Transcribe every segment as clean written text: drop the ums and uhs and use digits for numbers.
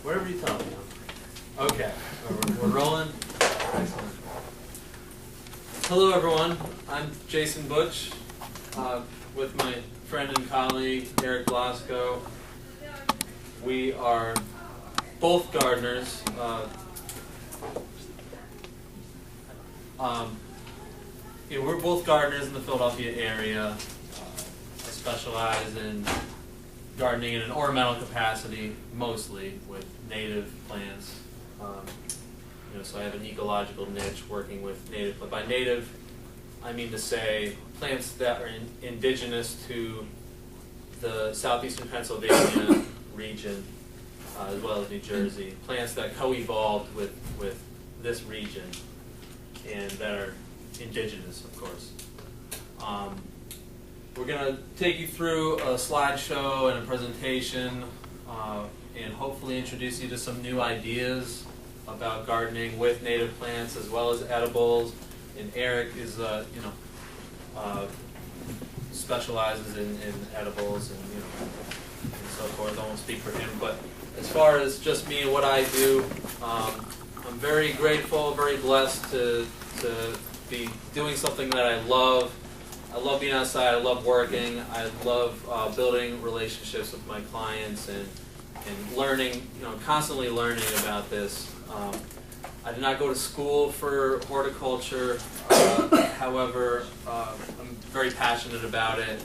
Whatever you tell me. Okay, we're rolling. Excellent. Hello everyone, I'm Jason Butsch with my friend and colleague Eric Blasco. We are both gardeners. We're both gardeners in the Philadelphia area. I specialize in gardening in an ornamental capacity, mostly with native plants. So I have an ecological niche working with native. But by native, I mean to say plants that are indigenous to the southeastern Pennsylvania region, as well as New Jersey. Plants that co-evolved with this region and that are indigenous, of course. We're going to take you through a slideshow and a presentation and hopefully introduce you to some new ideas about gardening with native plants as well as edibles. And Eric is, specializes in edibles and so forth. I won't speak for him, but as far as just me and what I do, I'm very grateful, very blessed to be doing something that I love. I love being outside, I love working, I love building relationships with my clients and learning, constantly learning about this. I did not go to school for horticulture, however, I'm very passionate about it.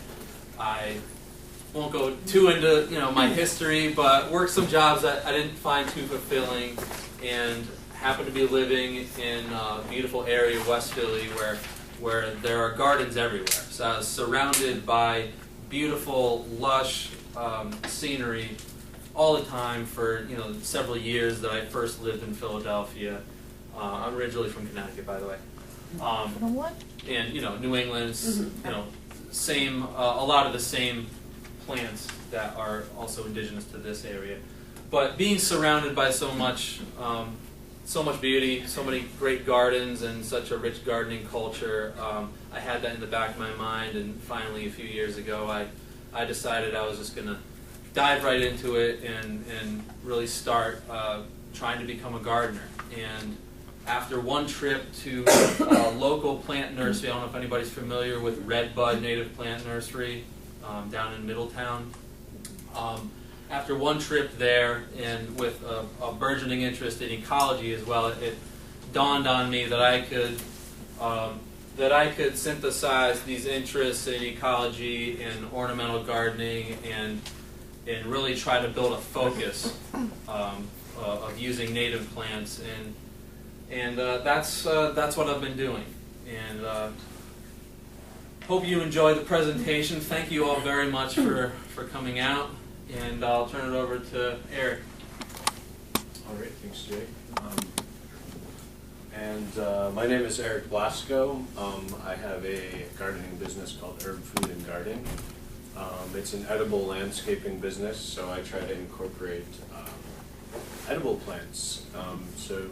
I won't go too into my history, but worked some jobs that I didn't find too fulfilling, and happened to be living in a beautiful area of West Philly where there are gardens everywhere. So I was surrounded by beautiful, lush scenery all the time for several years that I first lived in Philadelphia. I'm originally from Connecticut, by the way. And New England's same a lot of the same plants that are also indigenous to this area. But being surrounded by so much beauty, so many great gardens, and such a rich gardening culture, I had that in the back of my mind, and finally a few years ago I decided I was just going to dive right into it and really start trying to become a gardener. And after one trip to a local plant nursery, I don't know if anybody's familiar with Red Bud Native Plant Nursery down in Middletown. After one trip there, and with a burgeoning interest in ecology as well, it dawned on me that I could synthesize these interests in ecology and ornamental gardening and really try to build a focus of using native plants, and that's what I've been doing. And hope you enjoy the presentation. Thank you all very much for coming out. And I'll turn it over to Eric. All right, thanks, Jay. My name is Eric Blasco. I have a gardening business called Herb Food and Garden. It's an edible landscaping business, so I try to incorporate edible plants. So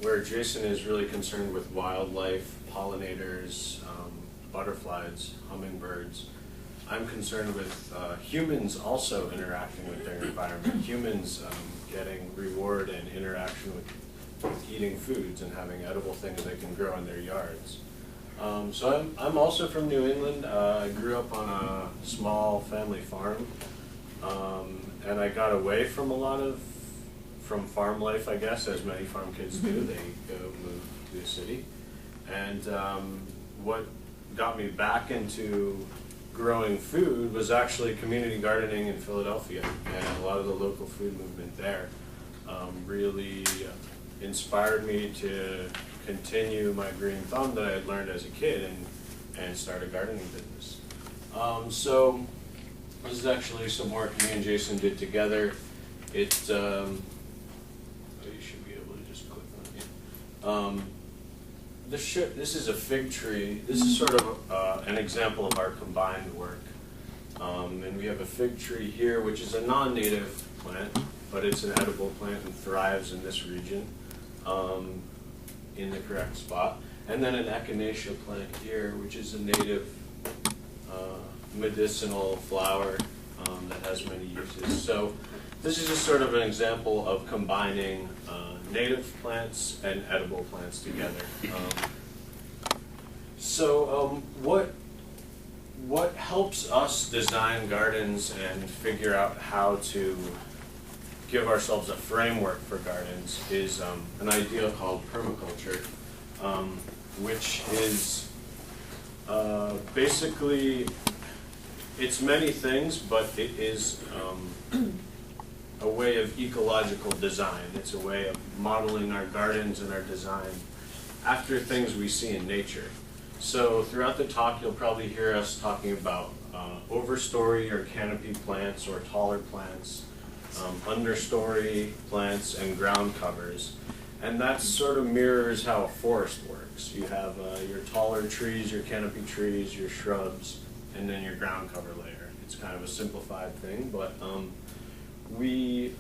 where Jason is really concerned with wildlife, pollinators, butterflies, hummingbirds, I'm concerned with humans also interacting with their environment, humans getting reward and interaction with eating foods and having edible things they can grow in their yards. So I'm also from New England. I grew up on a small family farm, and I got away from from farm life, I guess, as many farm kids do. They go move to the city. And what got me back into growing food was actually community gardening in Philadelphia, and a lot of the local food movement there really inspired me to continue my green thumb that I had learned as a kid and start a gardening business. So this is actually some work me and Jason did together. You should be able to just click on it. This is a fig tree. This is sort of an example of our combined work. And we have a fig tree here, which is a non-native plant, but it's an edible plant and thrives in this region in the correct spot. And then an echinacea plant here, which is a native medicinal flower that has many uses. So this is just sort of an example of combining native plants and edible plants together. What helps us design gardens and figure out how to give ourselves a framework for gardens is an idea called permaculture, which is basically, it's many things, but it is a way of ecological design. It's a way of modeling our gardens and our design after things we see in nature. So throughout the talk, you'll probably hear us talking about overstory or canopy plants or taller plants, understory plants, and ground covers. And that sort of mirrors how a forest works. You have your taller trees, your canopy trees, your shrubs, and then your ground cover layer. It's kind of a simplified thing, but we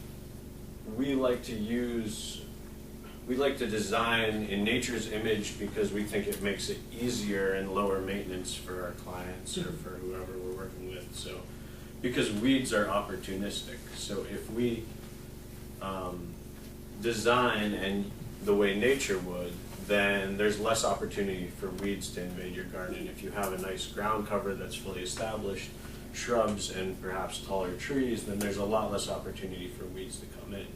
like to design in nature's image because we think it makes it easier and lower maintenance for our clients or for whoever we're working with. So, because weeds are opportunistic. So if we design and the way nature would, then there's less opportunity for weeds to invade your garden. If you have a nice ground cover that's fully established, shrubs and perhaps taller trees, then there's a lot less opportunity for weeds to come in.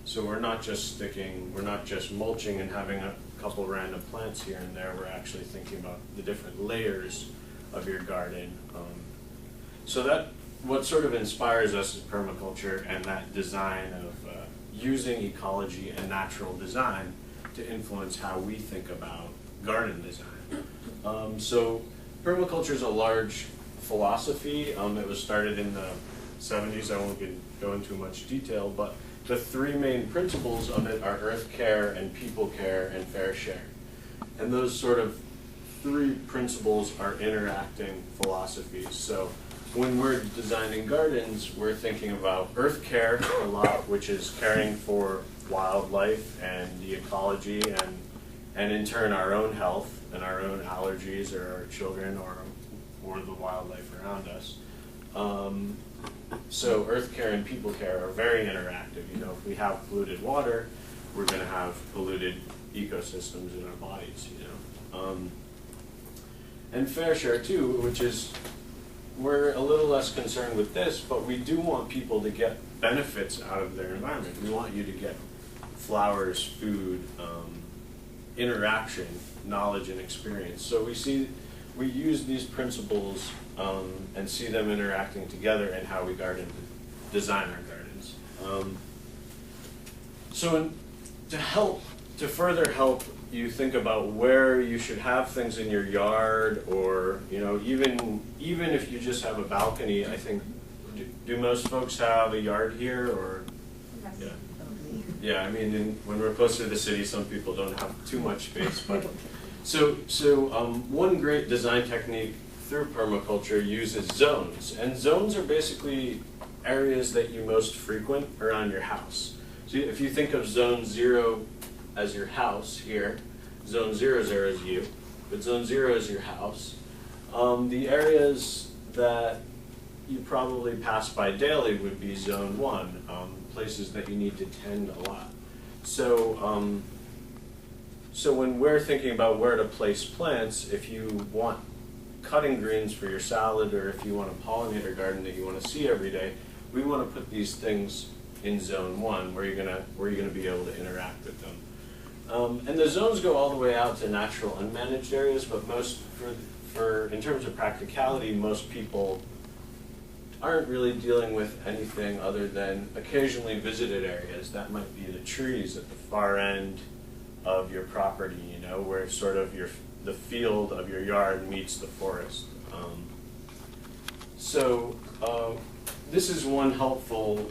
So we're not just mulching and having a couple random plants here and there. We're actually thinking about the different layers of your garden. So that what sort of inspires us is permaculture and that design of using ecology and natural design to influence how we think about garden design. So permaculture is a large philosophy. It was started in the 70s. I won't go into much detail, but the three main principles of it are earth care and people care and fair share. And those sort of three principles are interacting philosophies. So when we're designing gardens, we're thinking about earth care a lot, which is caring for wildlife and the ecology and in turn our own health and our own allergies or our children or the wildlife around us. So earth care and people care are very interactive. You know, if we have polluted water, we're going to have polluted ecosystems in our bodies, you know. And fair share too, which is, we're a little less concerned with this, but we do want people to get benefits out of their environment. We want you to get flowers, food, interaction, knowledge, and experience. So we use these principles and see them interacting together in how we design our gardens. To further help you think about where you should have things in your yard, or even if you just have a balcony, I think, do most folks have a yard here, or? Yeah. Yeah, I mean, when we're close to the city, some people don't have too much space, but so one great design technique through permaculture uses zones, and zones are basically areas that you most frequent around your house. So if you think of zone 0 as your house here, zone 0 is you, but zone 0 is your house. The areas that you probably pass by daily would be zone 1, places that you need to tend a lot. So, so when we're thinking about where to place plants, if you want cutting greens for your salad, or if you want a pollinator garden that you want to see every day, we want to put these things in zone 1 where you're gonna be able to interact with them. And the zones go all the way out to natural unmanaged areas, but in terms of practicality, most people aren't really dealing with anything other than occasionally visited areas. That might be the trees at the far end of your property, where sort of the field of your yard meets the forest. This is one helpful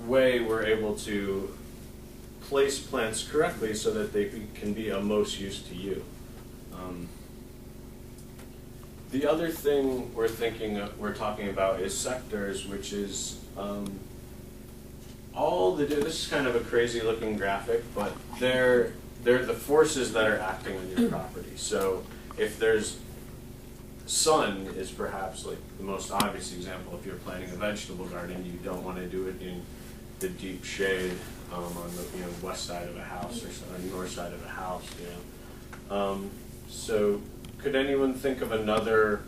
way we're able to place plants correctly so that they can be of most use to you. The other thing we're talking about is sectors, which is this is kind of a crazy looking graphic, but they're the forces that are acting on your property. So if there's sun is perhaps like the most obvious example. If you're planting a vegetable garden, you don't want to do it in the deep shade on the west side of a house or north side of a house. So could anyone think of another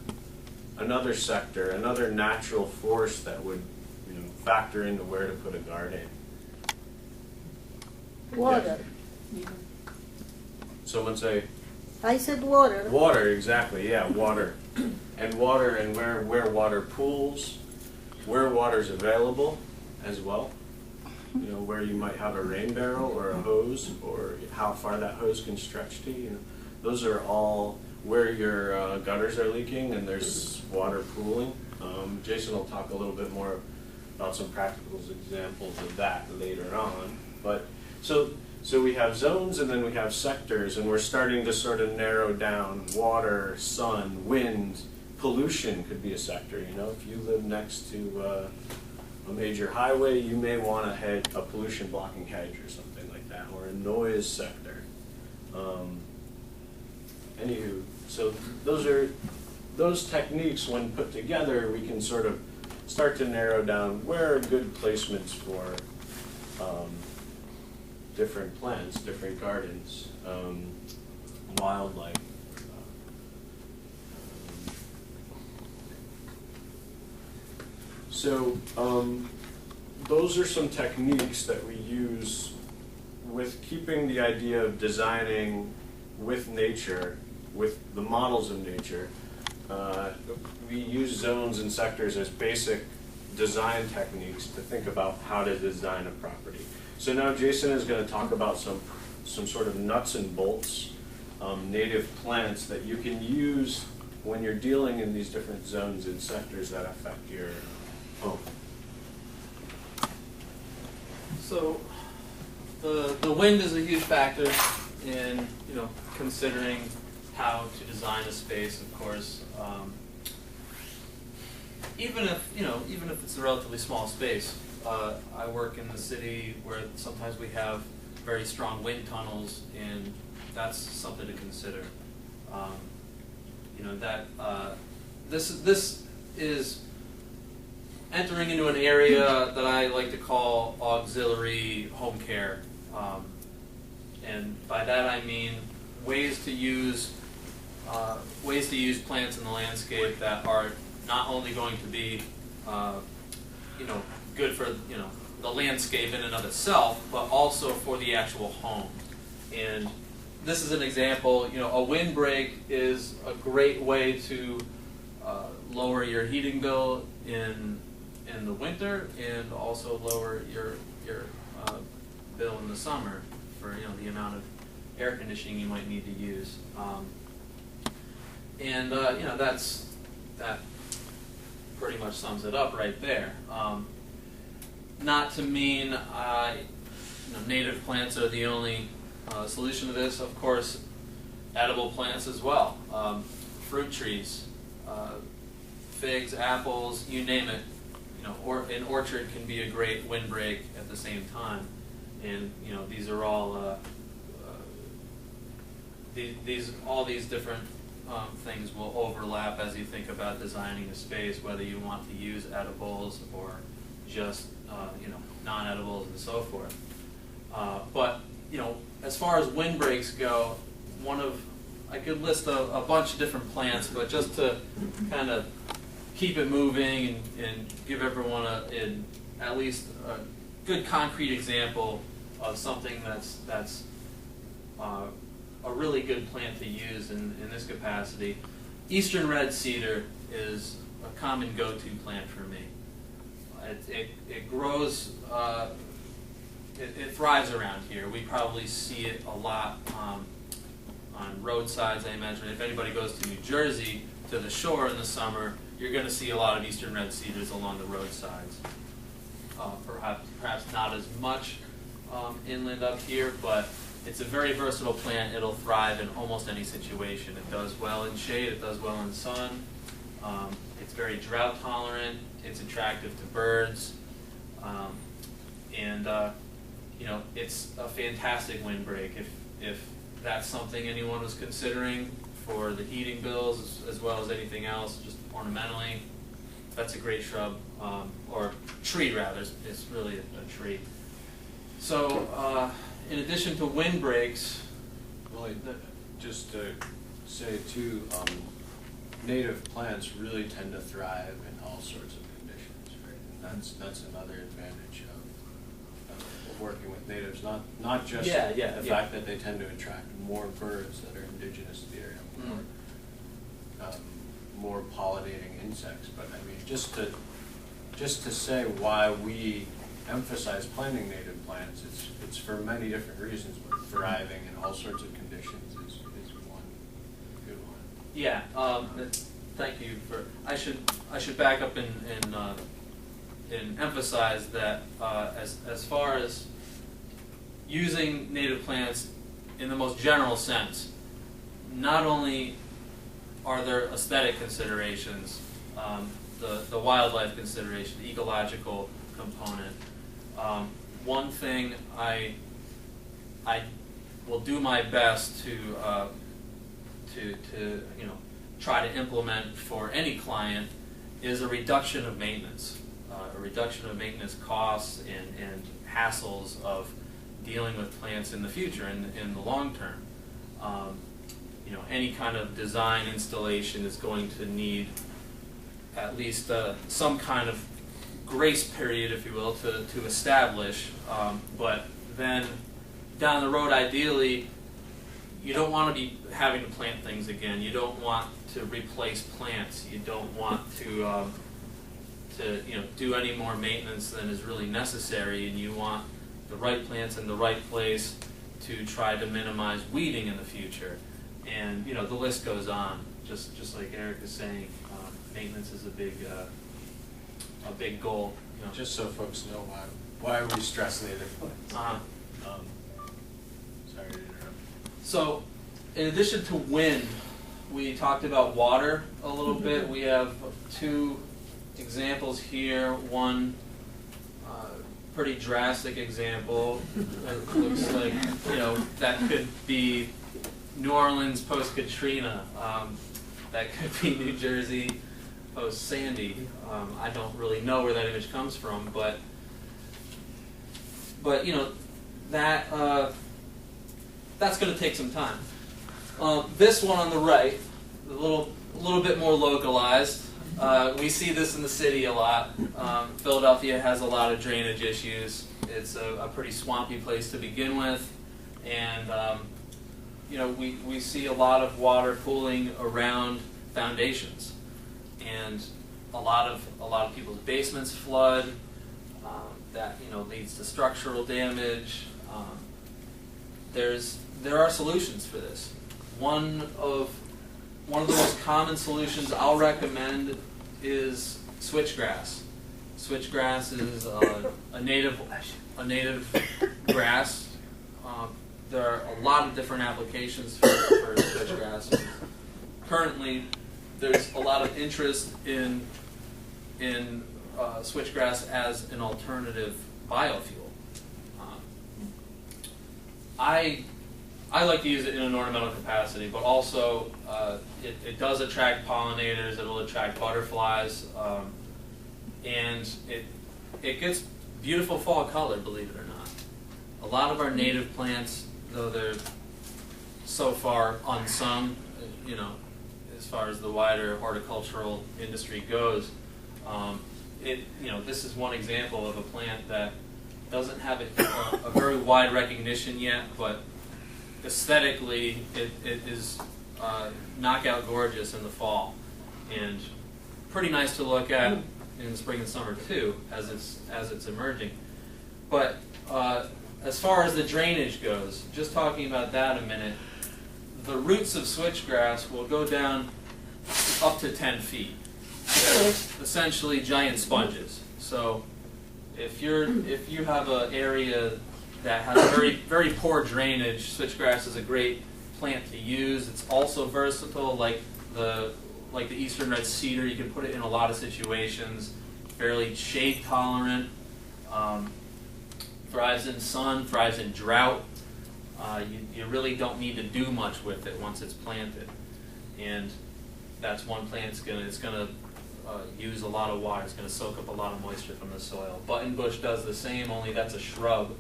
sector, another natural force that would factor into where to put a garden? Water. Yes. Someone say? I said water. Water, exactly, yeah, water. And where water pools, where water's available as well. Where you might have a rain barrel or a hose, or how far that hose can stretch to. Those are all where your gutters are leaking and there's water pooling. Jason will talk a little bit more about some practical examples of that later on. But so we have zones and then we have sectors, and we're starting to sort of narrow down water, sun, wind, pollution could be a sector. If you live next to a major highway, you may want a pollution blocking hedge or something like that, or a noise sector. Anywho, so those techniques, when put together, we can sort of start to narrow down where are good placements for different plants, different gardens, wildlife. So those are some techniques that we use with keeping the idea of designing with nature, with the models of nature. We use zones and sectors as basic design techniques to think about how to design a property. So now Jason is going to talk about some sort of nuts and bolts native plants that you can use when you're dealing in these different zones and sectors that affect your home. So the wind is a huge factor in considering how to design a space. Of course, even if it's a relatively small space. I work in the city where sometimes we have very strong wind tunnels, and that's something to consider. This is entering into an area that I like to call auxiliary home care, and by that I mean ways to use plants in the landscape that are not only going to be good for the landscape in and of itself, but also for the actual home. And this is an example. A windbreak is a great way to lower your heating bill in the winter, and also lower your bill in the summer for the amount of air conditioning you might need to use. That pretty much sums it up right there. Not to mean native plants are the only solution to this. Of course, edible plants as well. Fruit trees, figs, apples, you name it. Or an orchard can be a great windbreak at the same time. And these are all all these different things will overlap as you think about designing a space, whether you want to use edibles or just non-edibles and so forth. But as far as windbreaks go, I could list a bunch of different plants, but just to kind of keep it moving and give everyone at least a good concrete example of something that's a really good plant to use in this capacity. Eastern red cedar is a common go-to plant for me. It grows, it thrives around here. We probably see it a lot on roadsides, I imagine. If anybody goes to New Jersey, to the shore in the summer, you're going to see a lot of eastern red cedars along the roadsides. Perhaps not as much inland up here, but it's a very versatile plant. It'll thrive in almost any situation. It does well in shade, it does well in sun. It's very drought tolerant, it's attractive to birds, it's a fantastic windbreak if that's something anyone was considering for the heating bills as well as anything else, just ornamentally. That's a great shrub, or tree rather, it's really a tree. So in addition to windbreaks, Well, just to say too, native plants really tend to thrive in all sorts of conditions, right? And that's another advantage of working with natives, not just the fact that they tend to attract more birds that are indigenous to the area, more pollinating insects. But I mean, just to say why we emphasize planting native plants, it's for many different reasons, but thriving in all sorts of conditions is one good one. yeah. Thank you for. I should back up and emphasize that as far as using native plants in the most general sense, not only are there aesthetic considerations, the wildlife consideration, the ecological component. One thing I will do my best to try to implement for any client is a reduction of maintenance, costs and hassles of dealing with plants in the future, in the long term. Any kind of design installation is going to need at least some kind of grace period, if you will, to establish. But then down the road, ideally, you don't want to be having to plant things again. You don't want to replace plants. You don't want to do any more maintenance than is really necessary, and you want the right plants in the right place to try to minimize weeding in the future. And the list goes on. Just like Eric is saying, maintenance is a big goal. Just so folks know why we stress native plants. Sorry to interrupt. So, in addition to wind, we talked about water a little bit. We have two examples here. One pretty drastic example. It looks like that could be New Orleans post Katrina. That could be New Jersey post Sandy. I don't really know where that image comes from, but that that's going to take some time. This one on the right, a little bit more localized. We see this in the city a lot. Philadelphia has a lot of drainage issues. It's a pretty swampy place to begin with, and we see a lot of water pooling around foundations, and a lot of people's basements flood. That leads to structural damage. There are solutions for this. One of the most common solutions I'll recommend is switchgrass. Switchgrass is a native grass. There are a lot of different applications for switchgrass. Currently, there's a lot of interest in switchgrass as an alternative biofuel. I like to use it in an ornamental capacity, but also it does attract pollinators. It'll attract butterflies, and it gets beautiful fall color, believe it or not. A lot of our native plants, though they're so far unsung, as far as the wider horticultural industry goes, this is one example of a plant that doesn't have a very wide recognition yet, but aesthetically it is knockout gorgeous in the fall, and pretty nice to look at in the spring and summer too, as it's emerging. But as far as the drainage goes, just talking about that a minute, the roots of switchgrass will go down up to 10 feet. They're essentially giant sponges. So if you have an area that has very, very poor drainage, switchgrass is a great plant to use. It's also versatile, like the eastern red cedar. You can put it in a lot of situations. Fairly shade tolerant. Thrives in sun, thrives in drought. You really don't need to do much with it once it's planted. and that's one plant it's gonna use a lot of water. It's gonna soak up a lot of moisture from the soil. Buttonbush does the same, only that's a shrub,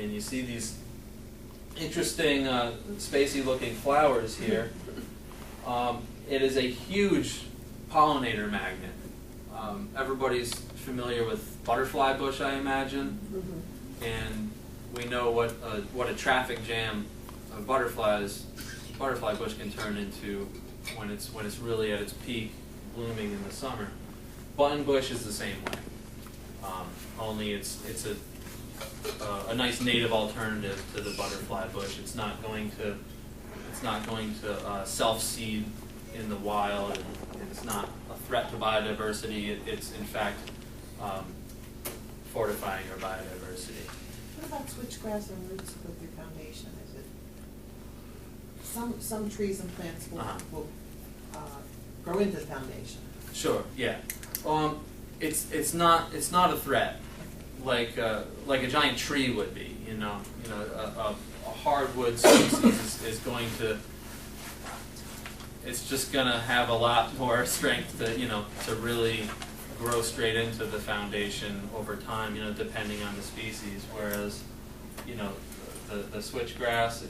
and you see these interesting spacey looking flowers here. It is a huge pollinator magnet. Everybody's familiar with butterfly bush, I imagine, and we know what a traffic jam of butterfly bush can turn into when it's really at its peak, blooming in the summer. Buttonbush is the same way, only it's a nice native alternative to the butterfly bush. It's not going to self-seed in the wild, and it's not a threat to biodiversity. It's in fact fortifying our biodiversity. What about switchgrass and roots with your foundation? Is it some trees and plants will grow into the foundation? Sure. Yeah. It's not a threat like a giant tree would be. A hardwood species is going to. It's just going to have a lot more strength to really grow straight into the foundation over time, depending on the species. Whereas, the switchgrass,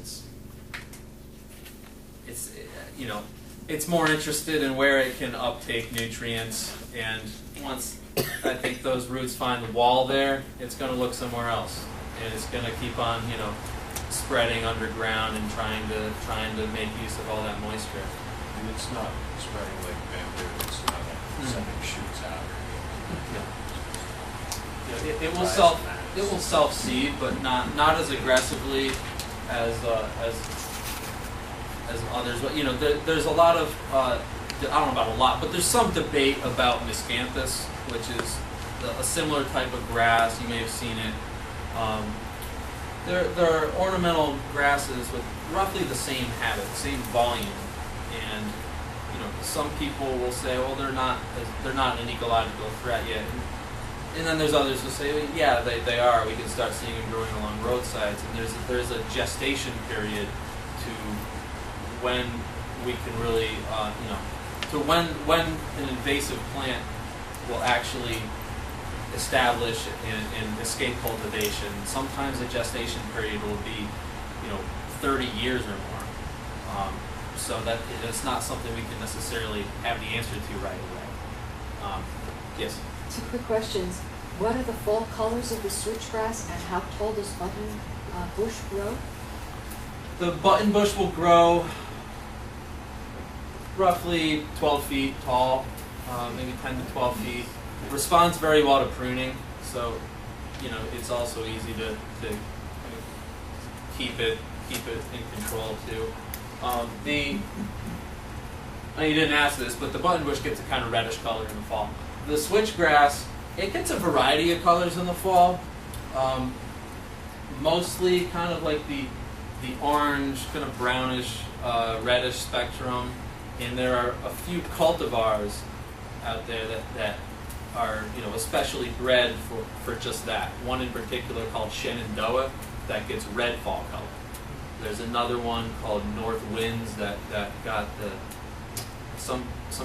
it's more interested in where it can uptake nutrients, and once I think those roots find the wall there, it's going to look somewhere else, and it's going to keep on, spreading underground and trying to make use of all that moisture. And it's not spreading like bamboo. It's not sending shoots out. It will self-seed, but not as aggressively as others. But there's a lot of I don't know about a lot, but there's some debate about miscanthus, which is a similar type of grass. You may have seen it. There are ornamental grasses with roughly the same habit, same volume, and some people will say, well, they're not an ecological threat yet. And then there's others who say, well, yeah, they are. We can start seeing them growing along roadsides. And there's a gestation period to when we can really, to when an invasive plant will actually establish and escape cultivation. Sometimes the gestation period will be, 30 years or more. So that it's not something we can necessarily have the answer to right away. Yes? 2 quick questions. What are the fall colors of the switchgrass, and how tall does bush grow? The buttonbush will grow roughly 12 feet tall, maybe 10 to 12 feet. Responds very well to pruning, so it's also easy to keep it in control too. You didn't ask this, but the buttonbush gets a kind of reddish color in the fall. The switchgrass, it gets a variety of colors in the fall. Mostly kind of like the orange, kind of brownish, reddish spectrum. And there are a few cultivars out there that are especially bred for just that. One in particular called Shenandoah that gets red fall color. There's another one called North Winds that got some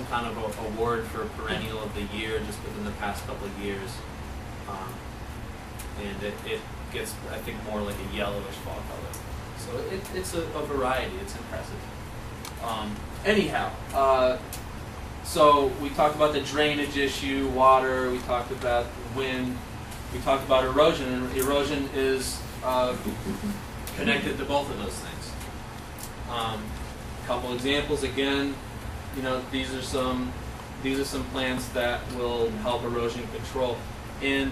kind of a award for perennial of the year just within the past couple of years, and it gets, I think, more like a yellowish fall color. So it's a variety. It's impressive. So we talked about the drainage issue, water. We talked about wind. We talked about erosion, and erosion is connected to both of those things. A couple examples again. These are some plants that will help erosion control. And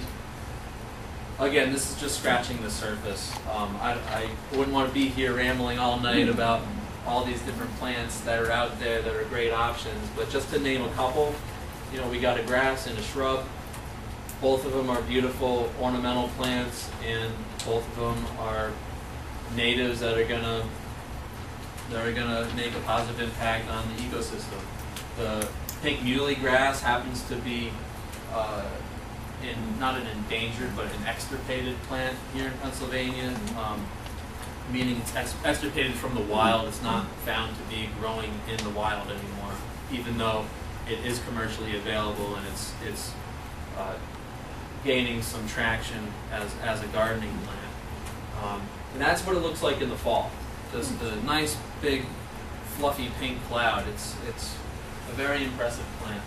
again, this is just scratching the surface. I wouldn't want to be here rambling all night about all these different plants that are out there that are great options. But just to name a couple, we got a grass and a shrub. Both of them are beautiful ornamental plants, and both of them are natives that are gonna make a positive impact on the ecosystem. The pink muley grass happens to be not an endangered but an extirpated plant here in Pennsylvania. meaning it's extirpated from the wild. It's not found to be growing in the wild anymore, even though it is commercially available and it's gaining some traction as a gardening plant. And that's what it looks like in the fall. Just a nice big fluffy pink cloud. It's a very impressive plant.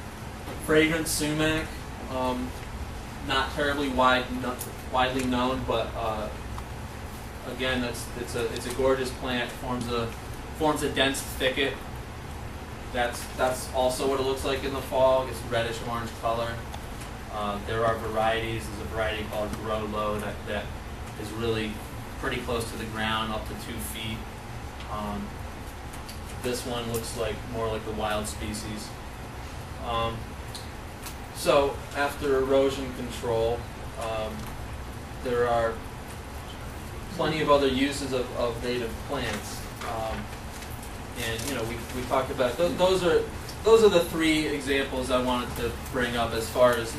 Fragrant sumac, not terribly widely known, but again, it's a gorgeous plant. Forms a dense thicket. That's also what it looks like in the fall. It's reddish orange color. There are varieties. There's a variety called Grow Low that is really pretty close to the ground, up to 2 feet. This one looks more like the wild species. So after erosion control, there are plenty of other uses of native plants. And we talked about those are the 3 examples I wanted to bring up as far as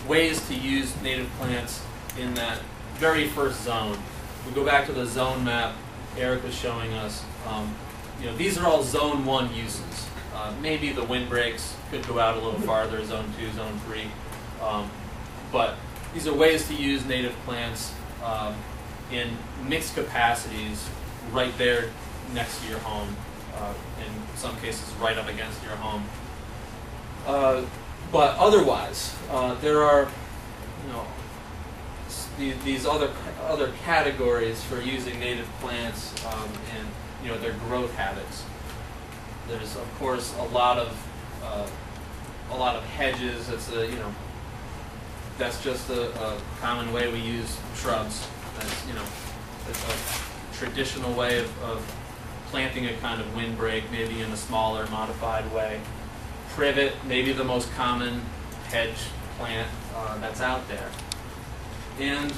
ways to use native plants in that very first zone. We go back to the zone map Eric was showing us. These are all zone 1 uses. Maybe the windbreaks could go out a little farther, zone 2, zone 3. But these are ways to use native plants in mixed capacities right there next to your home. In some cases right up against your home. But otherwise, there are these other categories for using native plants and their growth habits. There's of course a lot of hedges. That's just a common way we use shrubs. That's it's a traditional way of planting a kind of windbreak, maybe in a smaller, modified way. Privet, maybe the most common hedge plant that's out there. And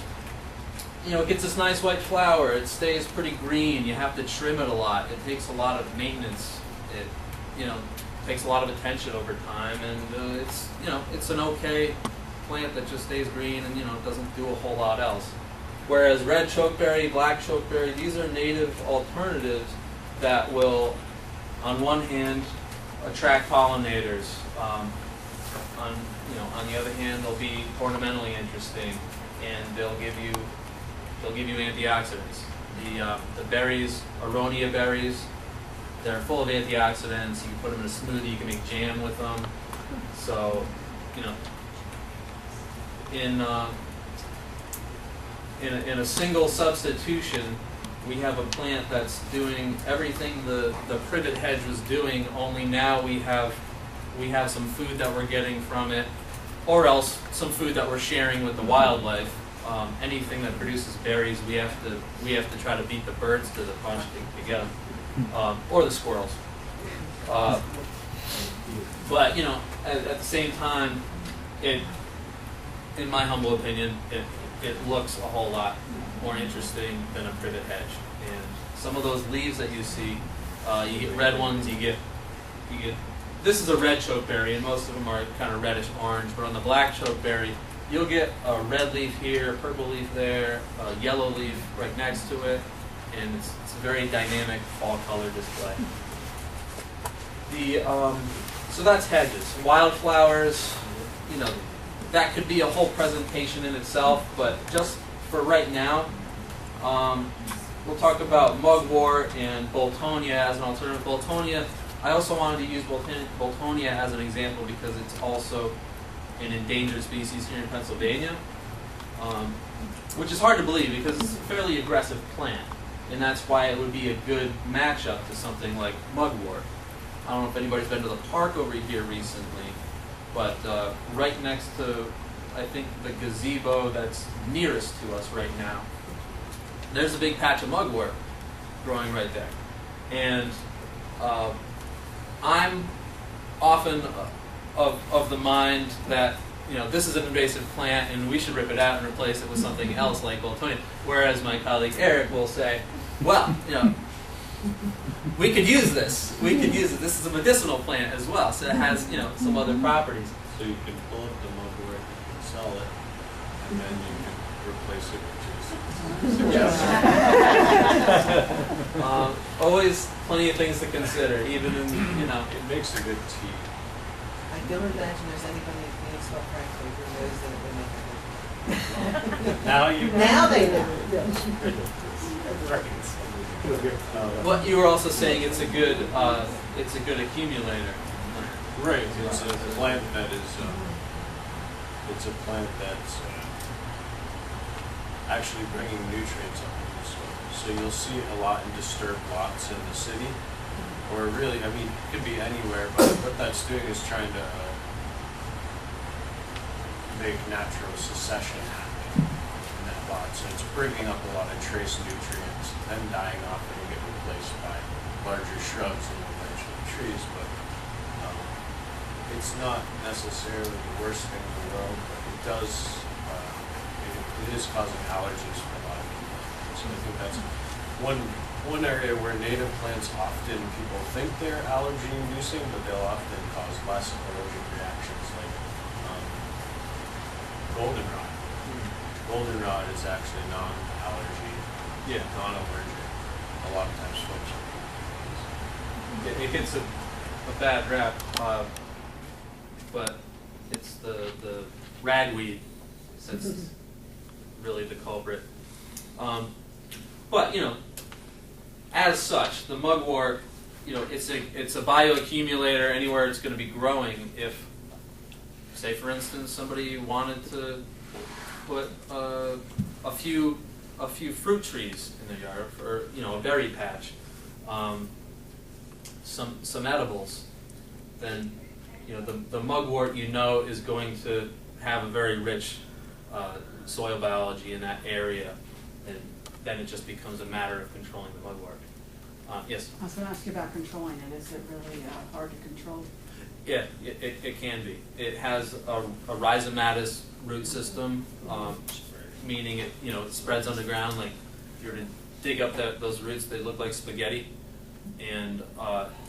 it gets this nice white flower. It stays pretty green. You have to trim it a lot. It takes a lot of maintenance. It takes a lot of attention over time, and it's an okay plant that just stays green and doesn't do a whole lot else. Whereas red chokeberry, black chokeberry, these are native alternatives that will, on one hand, attract pollinators. On the other hand, they'll be ornamentally interesting, and they'll give you antioxidants. The berries, aronia berries, they're full of antioxidants. You can put them in a smoothie. You can make jam with them. So, in a single substitution, we have a plant that's doing everything the privet hedge was doing, only now we have some food that we're getting from it, or else some food that we're sharing with the wildlife. Anything that produces berries, we have to try to beat the birds to the punch to get them, or the squirrels. But at the same time, in my humble opinion, it looks a whole lot more interesting than a privet hedge. And some of those leaves that you see, you get red ones, you get. This is a red chokeberry, and most of them are kind of reddish orange. But on the black chokeberry, you'll get a red leaf here, a purple leaf there, a yellow leaf right next to it, and it's a very dynamic fall color display. So that's hedges. Wildflowers, that could be a whole presentation in itself, but just for right now, we'll talk about mugwort and boltonia as an alternative. Boltonia, I also wanted to use boltonia as an example because it's also an endangered species here in Pennsylvania, which is hard to believe because it's a fairly aggressive plant, and that's why it would be a good matchup to something like mugwort. I don't know if anybody's been to the park over here recently, but right next to, I think, the gazebo that's nearest to us right now, there's a big patch of mugwort growing right there. And I'm often of the mind that this is an invasive plant and we should rip it out and replace it with something else like boltonia. Whereas my colleague Eric will say, well, we could use this. We could use it. This is a medicinal plant as well, so it has some other properties. So you can pull up the mugwort, sell it, and then you can replace it with juice. Always plenty of things to consider, even in, you know. It makes a good tea. I don't imagine there's anybody in Phoenix, well, frankly, who knows that they make it. Now you Now they know. What you were also saying, it's a good accumulator. Right. It's a plant that is. It's a plant that's actually bringing nutrients up in the soil. So you'll see a lot in disturbed lots in the city, or really, I mean, it could be anywhere. But what that's doing is trying to make natural succession happen in that lot. So it's bringing up a lot of trace nutrients, then dying off and get replaced by larger shrubs and eventually trees. But it's not necessarily the worst thing in the world, but it does, it is causing allergies for a lot of people. So I think that's one area where native plants often, people think they're allergy inducing, but they'll often cause less allergic reactions, like goldenrod. Goldenrod is actually non-allergy, non-allergic. A lot of times folks are. It gets a bad rap, but it's the ragweed that's really the culprit. But you know, as such, the mugwort, you know, it's a bioaccumulator anywhere it's going to be growing. If, say, for instance, somebody wanted to put a few fruit trees in their yard, or you know, a berry patch, some edibles, then you know the mugwort, you know, is going to have a very rich soil biology in that area, and then it just becomes a matter of controlling the mugwort. Yes? I was going to ask you about controlling it. Is it really hard to control? Yeah, it can be. It has a rhizomatous root system, meaning it spreads underground. Like if you were to dig up those roots, they look like spaghetti. And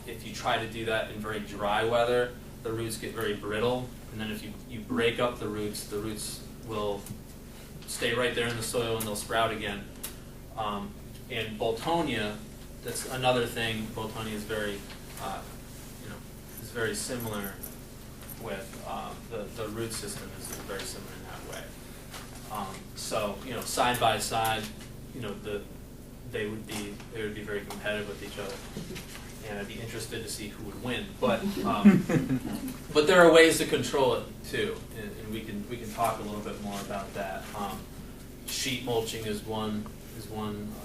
if you try to do that in very dry weather, the roots get very brittle. And then if you break up the roots will stay right there in the soil and they'll sprout again. And Boltonia, that's another thing. Boltonia is very, is very similar with the root system is very similar in that way. So side by side, they would be very competitive with each other, and I'd be interested to see who would win. But but there are ways to control it too, and we can talk a little bit more about that. Sheet mulching is one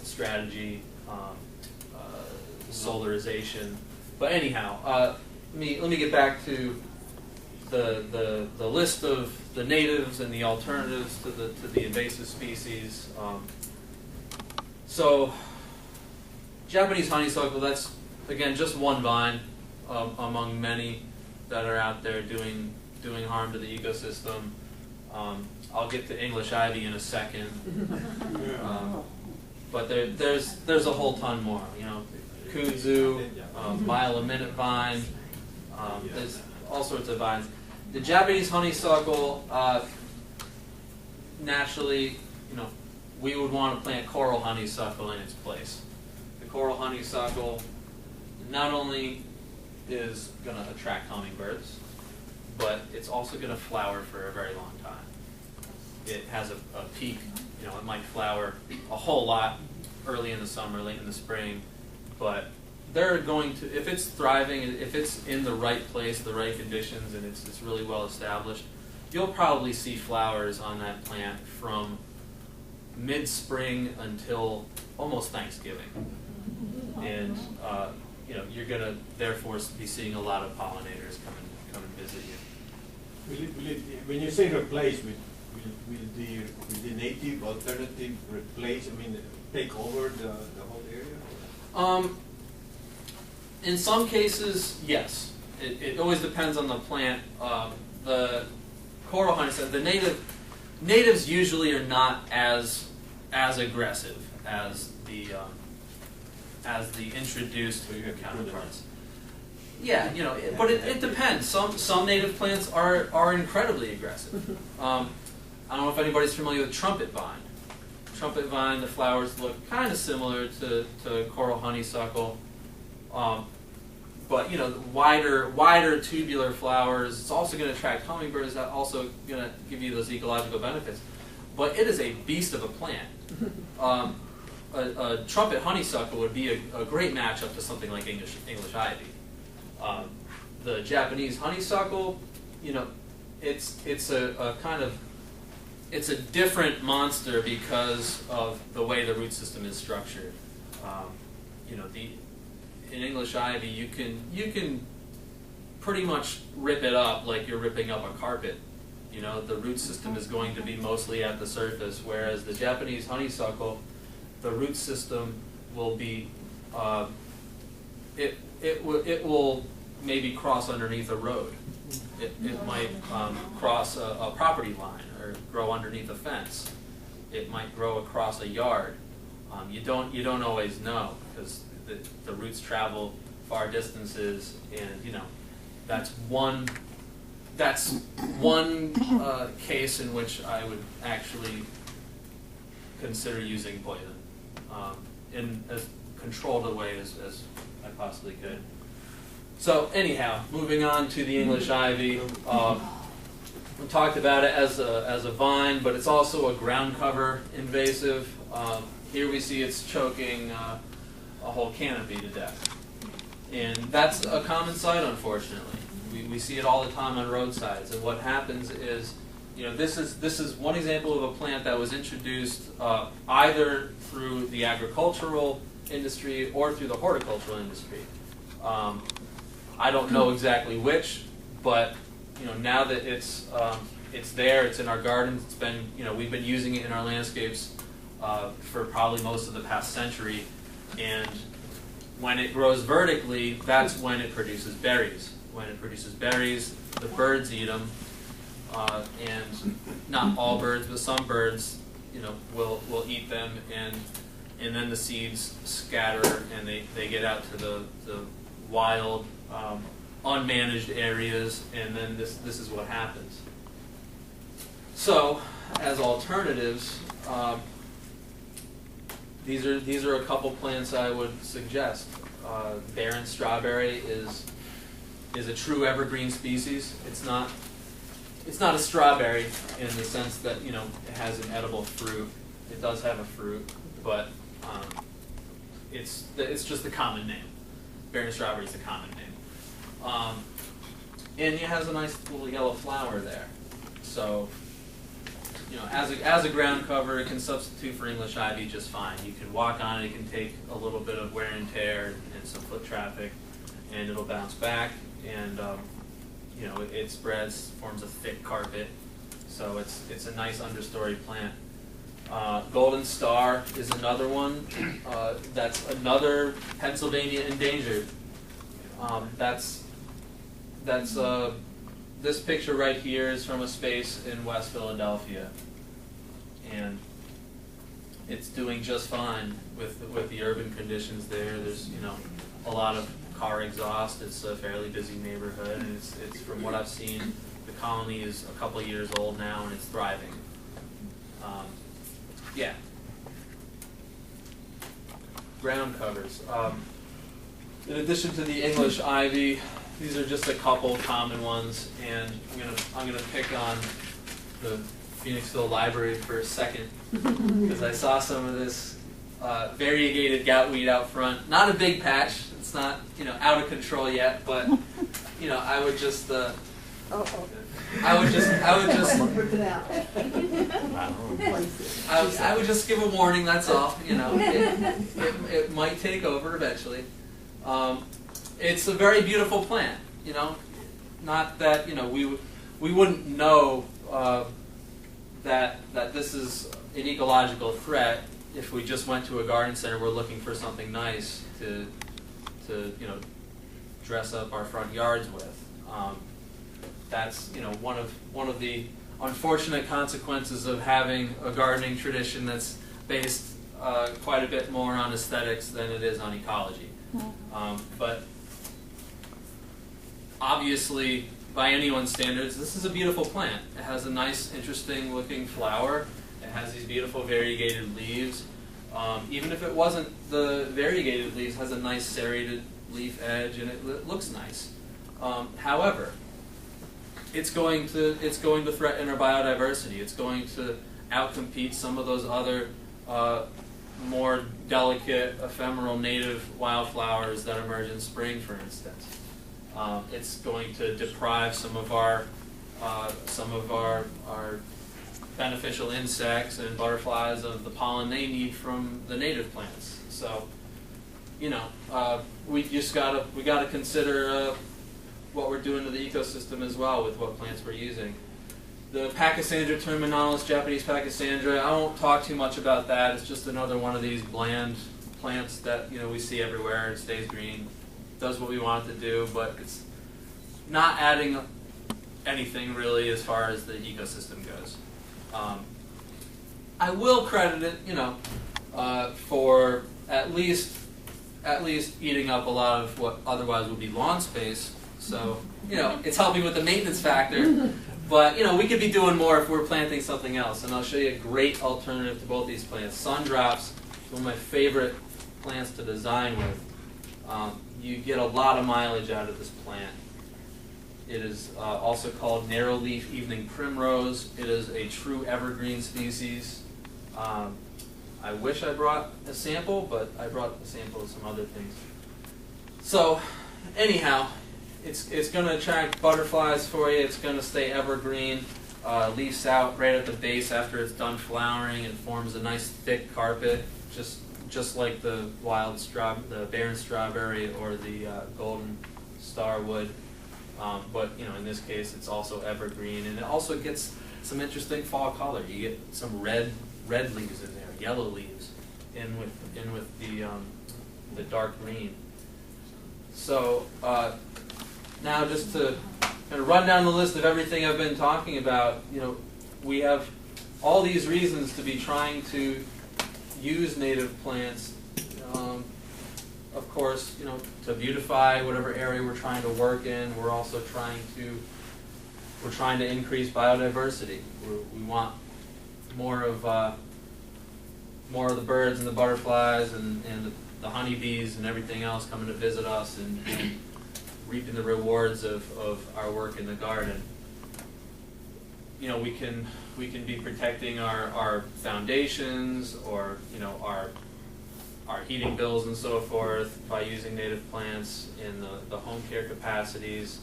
strategy. Solarization, but anyhow, let me get back to the list of the natives and the alternatives to the invasive species. So Japanese honeysuckle, that's again just one vine among many that are out there doing harm to the ecosystem. I'll get to English ivy in a second, but there's a whole ton more. Kudzu, mile a minute vine. There's all sorts of vines. The Japanese honeysuckle, naturally, we would want to plant coral honeysuckle in its place. The coral honeysuckle not only is going to attract hummingbirds, but it's also going to flower for a very long time. It has a peak, it might flower a whole lot early in the summer, late in the spring, but they're going to, if it's thriving, if it's in the right place, the right conditions, and it's really well established, you'll probably see flowers on that plant from mid-spring until almost Thanksgiving. And you're going to therefore be seeing a lot of pollinators come and visit you. When you say replace, will the native alternative replace, take over the whole area? In some cases, yes. It always depends on the plant. The coral honeysuckle, the natives usually are not as aggressive as the introduced counterparts. Yeah, but it depends. Some native plants are incredibly aggressive. I don't know if anybody's familiar with trumpet vine. trumpet vine, the flowers look kind of similar to coral honeysuckle, but wider tubular flowers. It's also going to attract hummingbirds. That's also going to give you those ecological benefits. But it is a beast of a plant. A trumpet honeysuckle would be a great matchup to something like English ivy. The Japanese honeysuckle, it's a different monster because of the way the root system is structured. In English ivy, you can pretty much rip it up like you're ripping up a carpet. The root system is going to be mostly at the surface, whereas the Japanese honeysuckle, the root system will be it will maybe cross underneath a road. It might cross a property line or grow underneath a fence. It might grow across a yard. You don't always know because the roots travel far distances, and that's one case in which I would actually consider using poison in as controlled a way as I possibly could. So anyhow, moving on to the English ivy. We talked about it as a vine, but it's also a ground cover invasive. Here we see it's choking a whole canopy to death. And that's a common sight, unfortunately. We see it all the time on roadsides. And what happens is, this is one example of a plant that was introduced either through the agricultural industry or through the horticultural industry. I don't know exactly which, but now that it's there, it's in our gardens. It's been we've been using it in our landscapes for probably most of the past century, and when it grows vertically, that's when it produces berries. When it produces berries, the birds eat them, and not all birds, but some birds, will eat them, and then the seeds scatter and they get out to the wild, unmanaged areas, and then this is what happens. So, as alternatives, these are a couple plants I would suggest. Barren strawberry is a true evergreen species. It's not a strawberry in the sense that it has an edible fruit. It does have a fruit, but it's just the common name. Barren strawberry is the common name, and it has a nice little yellow flower there. So as a ground cover, it can substitute for English ivy just fine. You can walk on it. It can take a little bit of wear and tear and some foot traffic, and it'll bounce back. And it spreads, forms a thick carpet, so it's a nice understory plant. Golden Star is another one. That's another Pennsylvania endangered. This picture right here is from a space in West Philadelphia, and it's doing just fine with the urban conditions there. There's a lot of car exhaust. It's a fairly busy neighborhood, and it's from what I've seen, the colony is a couple years old now, and it's thriving. Yeah. Ground covers. In addition to the English ivy, these are just a couple common ones, and I'm gonna pick on the Phoenixville Library for a second because I saw some of this variegated goutweed out front. Not a big patch. It's not out of control yet, but I would just I would just give a warning. That's all. It might take over eventually. It's a very beautiful plant. Not that we wouldn't know that this is an ecological threat if we just went to a garden center. We're looking for something nice to dress up our front yards with. That's one of the unfortunate consequences of having a gardening tradition that's based quite a bit more on aesthetics than it is on ecology. But obviously, by anyone's standards, this is a beautiful plant. It has a nice, interesting looking flower. It It has these beautiful variegated leaves. Even if it wasn't the variegated leaves, has a nice serrated leaf edge, and it looks nice. However, it's going to threaten our biodiversity. It's going to outcompete some of those other more delicate, ephemeral native wildflowers that emerge in spring, for instance. It's going to deprive some of our beneficial insects and butterflies of the pollen they need from the native plants. So, we gotta consider what we're doing to the ecosystem as well with what plants we're using. The Pachysandra terminalis, Japanese Pachysandra, I won't talk too much about that. It's just another one of these bland plants that we see everywhere. It stays green, does what we want it to do, but it's not adding anything really as far as the ecosystem goes. I will credit it, for at least eating up a lot of what otherwise would be lawn space. So, it's helping with the maintenance factor. But, we could be doing more if we're planting something else. And I'll show you a great alternative to both these plants. Sundrops, one of my favorite plants to design with. You get a lot of mileage out of this plant. It is also called narrowleaf evening primrose. It is a true evergreen species. I wish I brought a sample, but I brought a sample of some other things. So, anyhow, it's going to attract butterflies for you. It's going to stay evergreen. Leaves out right at the base after it's done flowering. It forms a nice thick carpet, just like the the barren strawberry or the golden starwood. But in this case, it's also evergreen, and it also gets some interesting fall color. You get some red leaves in there, yellow leaves, in with the dark green. So now, just to kind of run down the list of everything I've been talking about, we have all these reasons to be trying to use native plants. Of course, to beautify whatever area we're trying to work in. We're also trying to increase biodiversity. We want more of the birds and the butterflies and the honeybees and everything else coming to visit us and reaping the rewards of our work in the garden. We can be protecting our foundations or our heating bills and so forth by using native plants in the home care capacities.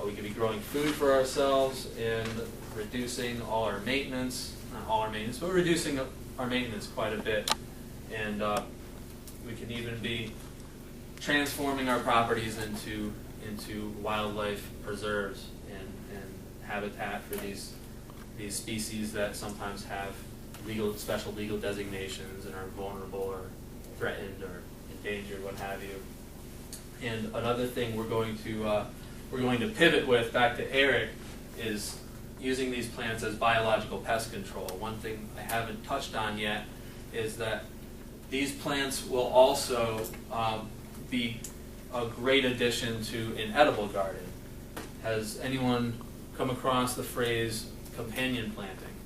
We could be growing food for ourselves and reducing all our maintenance, not all our maintenance, but reducing our maintenance quite a bit. And we can even be transforming our properties into wildlife preserves and habitat for these species that sometimes have special legal designations and are vulnerable or threatened or endangered, what have you. And another thing we're going to pivot with back to Eric is using these plants as biological pest control. One thing I haven't touched on yet is that these plants will also be a great addition to an edible garden. Has anyone come across the phrase companion planting?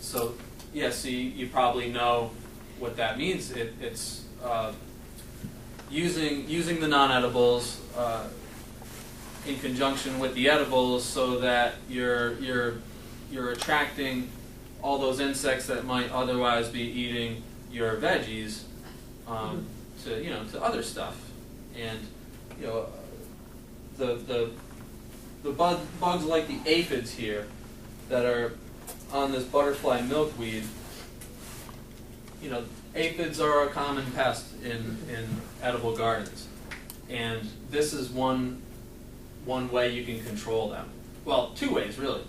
So, yes, you probably know what that means. It's using the non-edibles in conjunction with the edibles, so that you're attracting all those insects that might otherwise be eating your veggies to other stuff. And the bugs like the aphids here that are on this butterfly milkweed. Aphids are a common pest in edible gardens, and this is one way you can control them. Well, two ways really.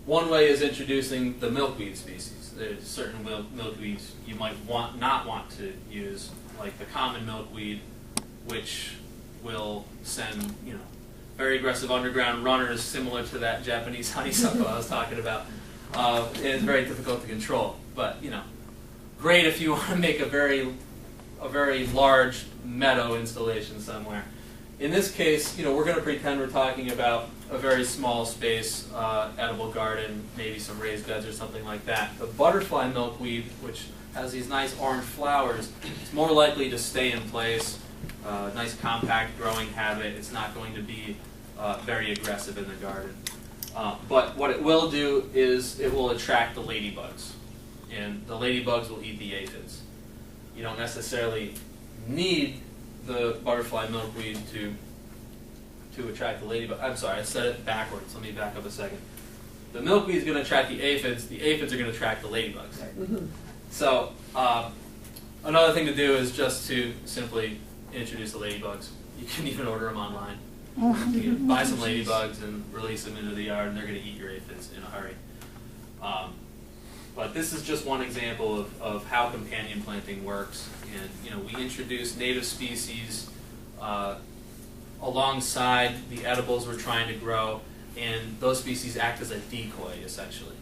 One way is introducing the milkweed species. There's certain milkweeds you might not want to use, like the common milkweed, which will send very aggressive underground runners similar to that Japanese honeysuckle I was talking about. It's very difficult to control, but great if you want to make a very large meadow installation somewhere. in this case, we're going to pretend we're talking about a very small space, edible garden, maybe some raised beds or something like that. The butterfly milkweed, which has these nice orange flowers, it's more likely to stay in place. Nice compact growing habit. It's not going to be very aggressive in the garden. But what it will do is it will attract the ladybugs. And the ladybugs will eat the aphids. You don't necessarily need the butterfly milkweed to attract the ladybug. I'm sorry, I said it backwards. Let me back up a second. The milkweed is going to attract the aphids. The aphids are going to attract the ladybugs. So another thing to do is just to simply introduce the ladybugs. You can even order them online. You can buy some ladybugs and release them into the yard, and they're going to eat your aphids in a hurry. But this is just one example of how companion planting works. And we introduce native species alongside the edibles we're trying to grow, and those species act as a decoy, essentially.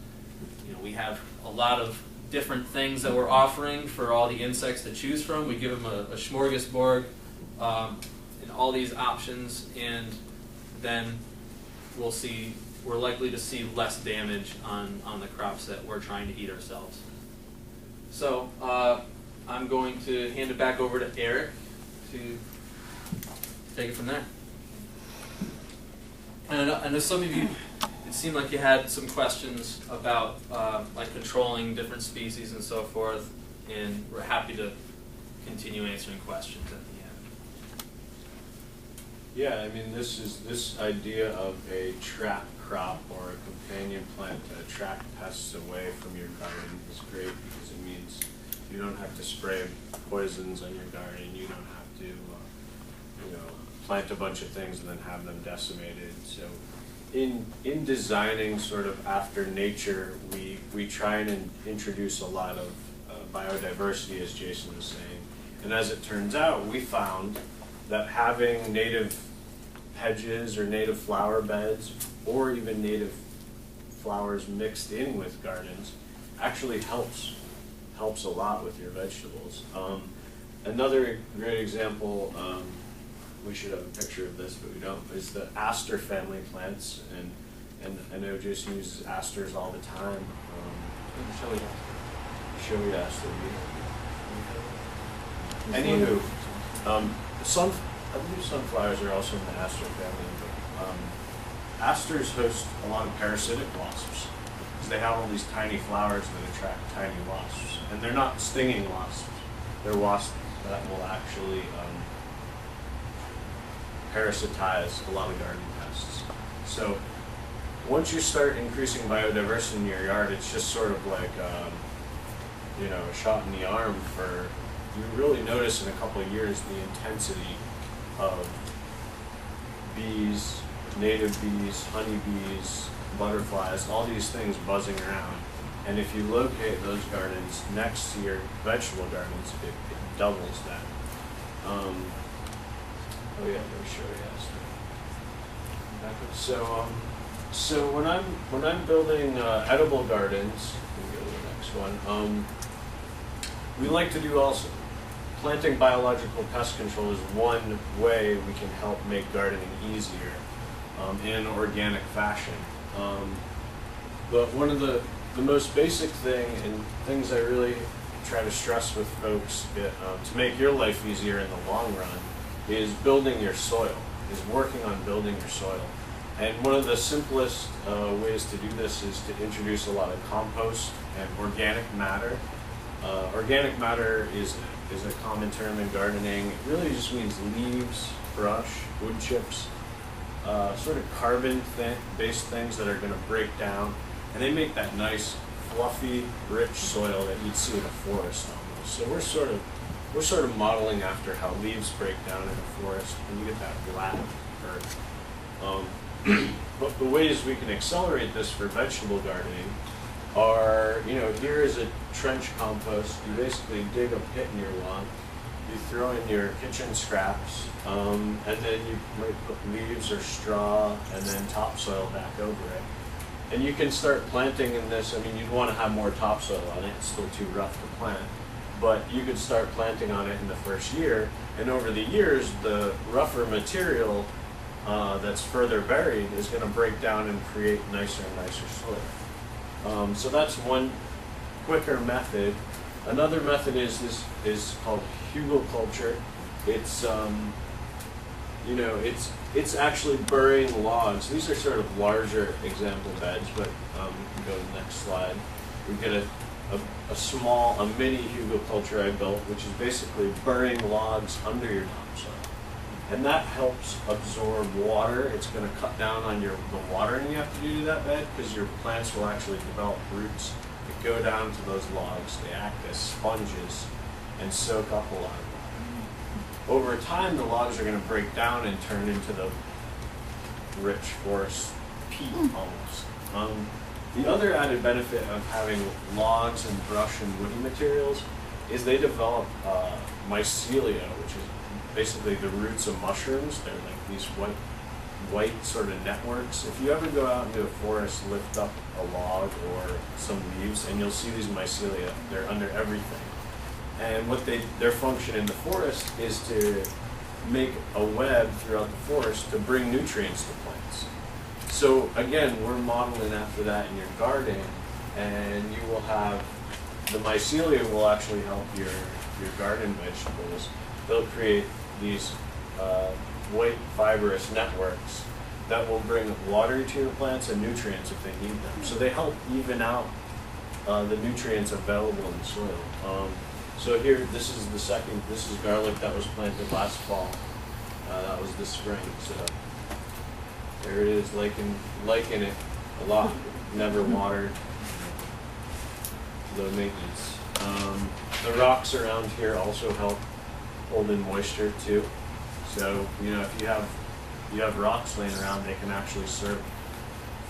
We have a lot of different things that we're offering for all the insects to choose from. We give them a smorgasbord and all these options, and then we're likely to see less damage on the crops that we're trying to eat ourselves. So I'm going to hand it back over to Eric to take it from there. And I know some of you, it seemed like you had some questions about like controlling different species and so forth, and we're happy to continue answering questions at the end. Yeah, I mean, this idea of a trap crop or a companion plant to attract pests away from your garden is great, because it means you don't have to spray poisons on your garden. You don't have to, plant a bunch of things and then have them decimated. So, in designing sort of after nature, we try and introduce a lot of biodiversity, as Jason was saying. And as it turns out, we found that having native hedges or native flower beds, or even native flowers mixed in with gardens, actually helps a lot with your vegetables. Another great example, we should have a picture of this, but we don't, is the aster family plants. And I know Jason uses asters all the time. Show you aster. Anywho, I believe sunflowers are also in the aster family, but asters host a lot of parasitic wasps, because they have all these tiny flowers that attract tiny wasps. And they're not stinging wasps, they're wasps that will actually parasitize a lot of garden pests. So once you start increasing biodiversity in your yard, it's just sort of like a shot in the arm for, you really notice in a couple of years the intensity of bees, native bees, honeybees, butterflies, all these things buzzing around. And if you locate those gardens next to your vegetable gardens, it doubles that. Oh yeah, let me show you guys. So when I'm building edible gardens, let me go to the next one. We like to do also planting biological pest control is one way we can help make gardening easier in an organic fashion. But one of the most basic things I really try to stress with folks to make your life easier in the long run is building your soil, is working on building your soil. And one of the simplest ways to do this is to introduce a lot of compost and organic matter. Organic matter is a common term in gardening. It really just means leaves, brush, wood chips, sort of carbon-based things that are going to break down, and they make that nice, fluffy, rich soil that you'd see in a forest almost. So we're sort of modeling after how leaves break down in a forest, and you get that black earth. But the ways we can accelerate this for vegetable gardening are, here is a trench compost. You basically dig a pit in your lawn, you throw in your kitchen scraps, and then you might put leaves or straw and then topsoil back over it. And you can start planting in this. I mean, you'd want to have more topsoil on it. It's still too rough to plant. but you could start planting on it in the first year, and over the years, the rougher material that's further buried is going to break down and create nicer and nicer soil. So that's one quicker method. Another method is called hugelkulture. It's it's actually burying logs. These are sort of larger example beds, but you go to the next slide. We get a mini hugelkulture I built, which is basically burying logs under your topsoil. And that helps absorb water. It's going to cut down on the watering you have to do to that bed, because your plants will actually develop roots that go down to those logs. They act as sponges and soak up a lot of water. Over time, the logs are going to break down and turn into the rich forest peat almost. The other added benefit of having logs and brush and woody materials is they develop mycelia, which is basically the roots of mushrooms. They're like these white sort of networks. If you ever go out into a forest, lift up a log or some leaves, and you'll see these mycelia. They're under everything. And what their function in the forest is to make a web throughout the forest to bring nutrients to plants. So again, we're modeling after that in your garden, and you will have, the mycelia will actually help your garden vegetables. They'll create these white fibrous networks that will bring water to your plants and nutrients if they need them. So they help even out the nutrients available in the soil. So here, this is garlic that was planted last fall. That was this spring. So there it is, liking it a lot. Never watered. Low maintenance. The rocks around here also help hold in moisture too. So if you have rocks laying around, they can actually serve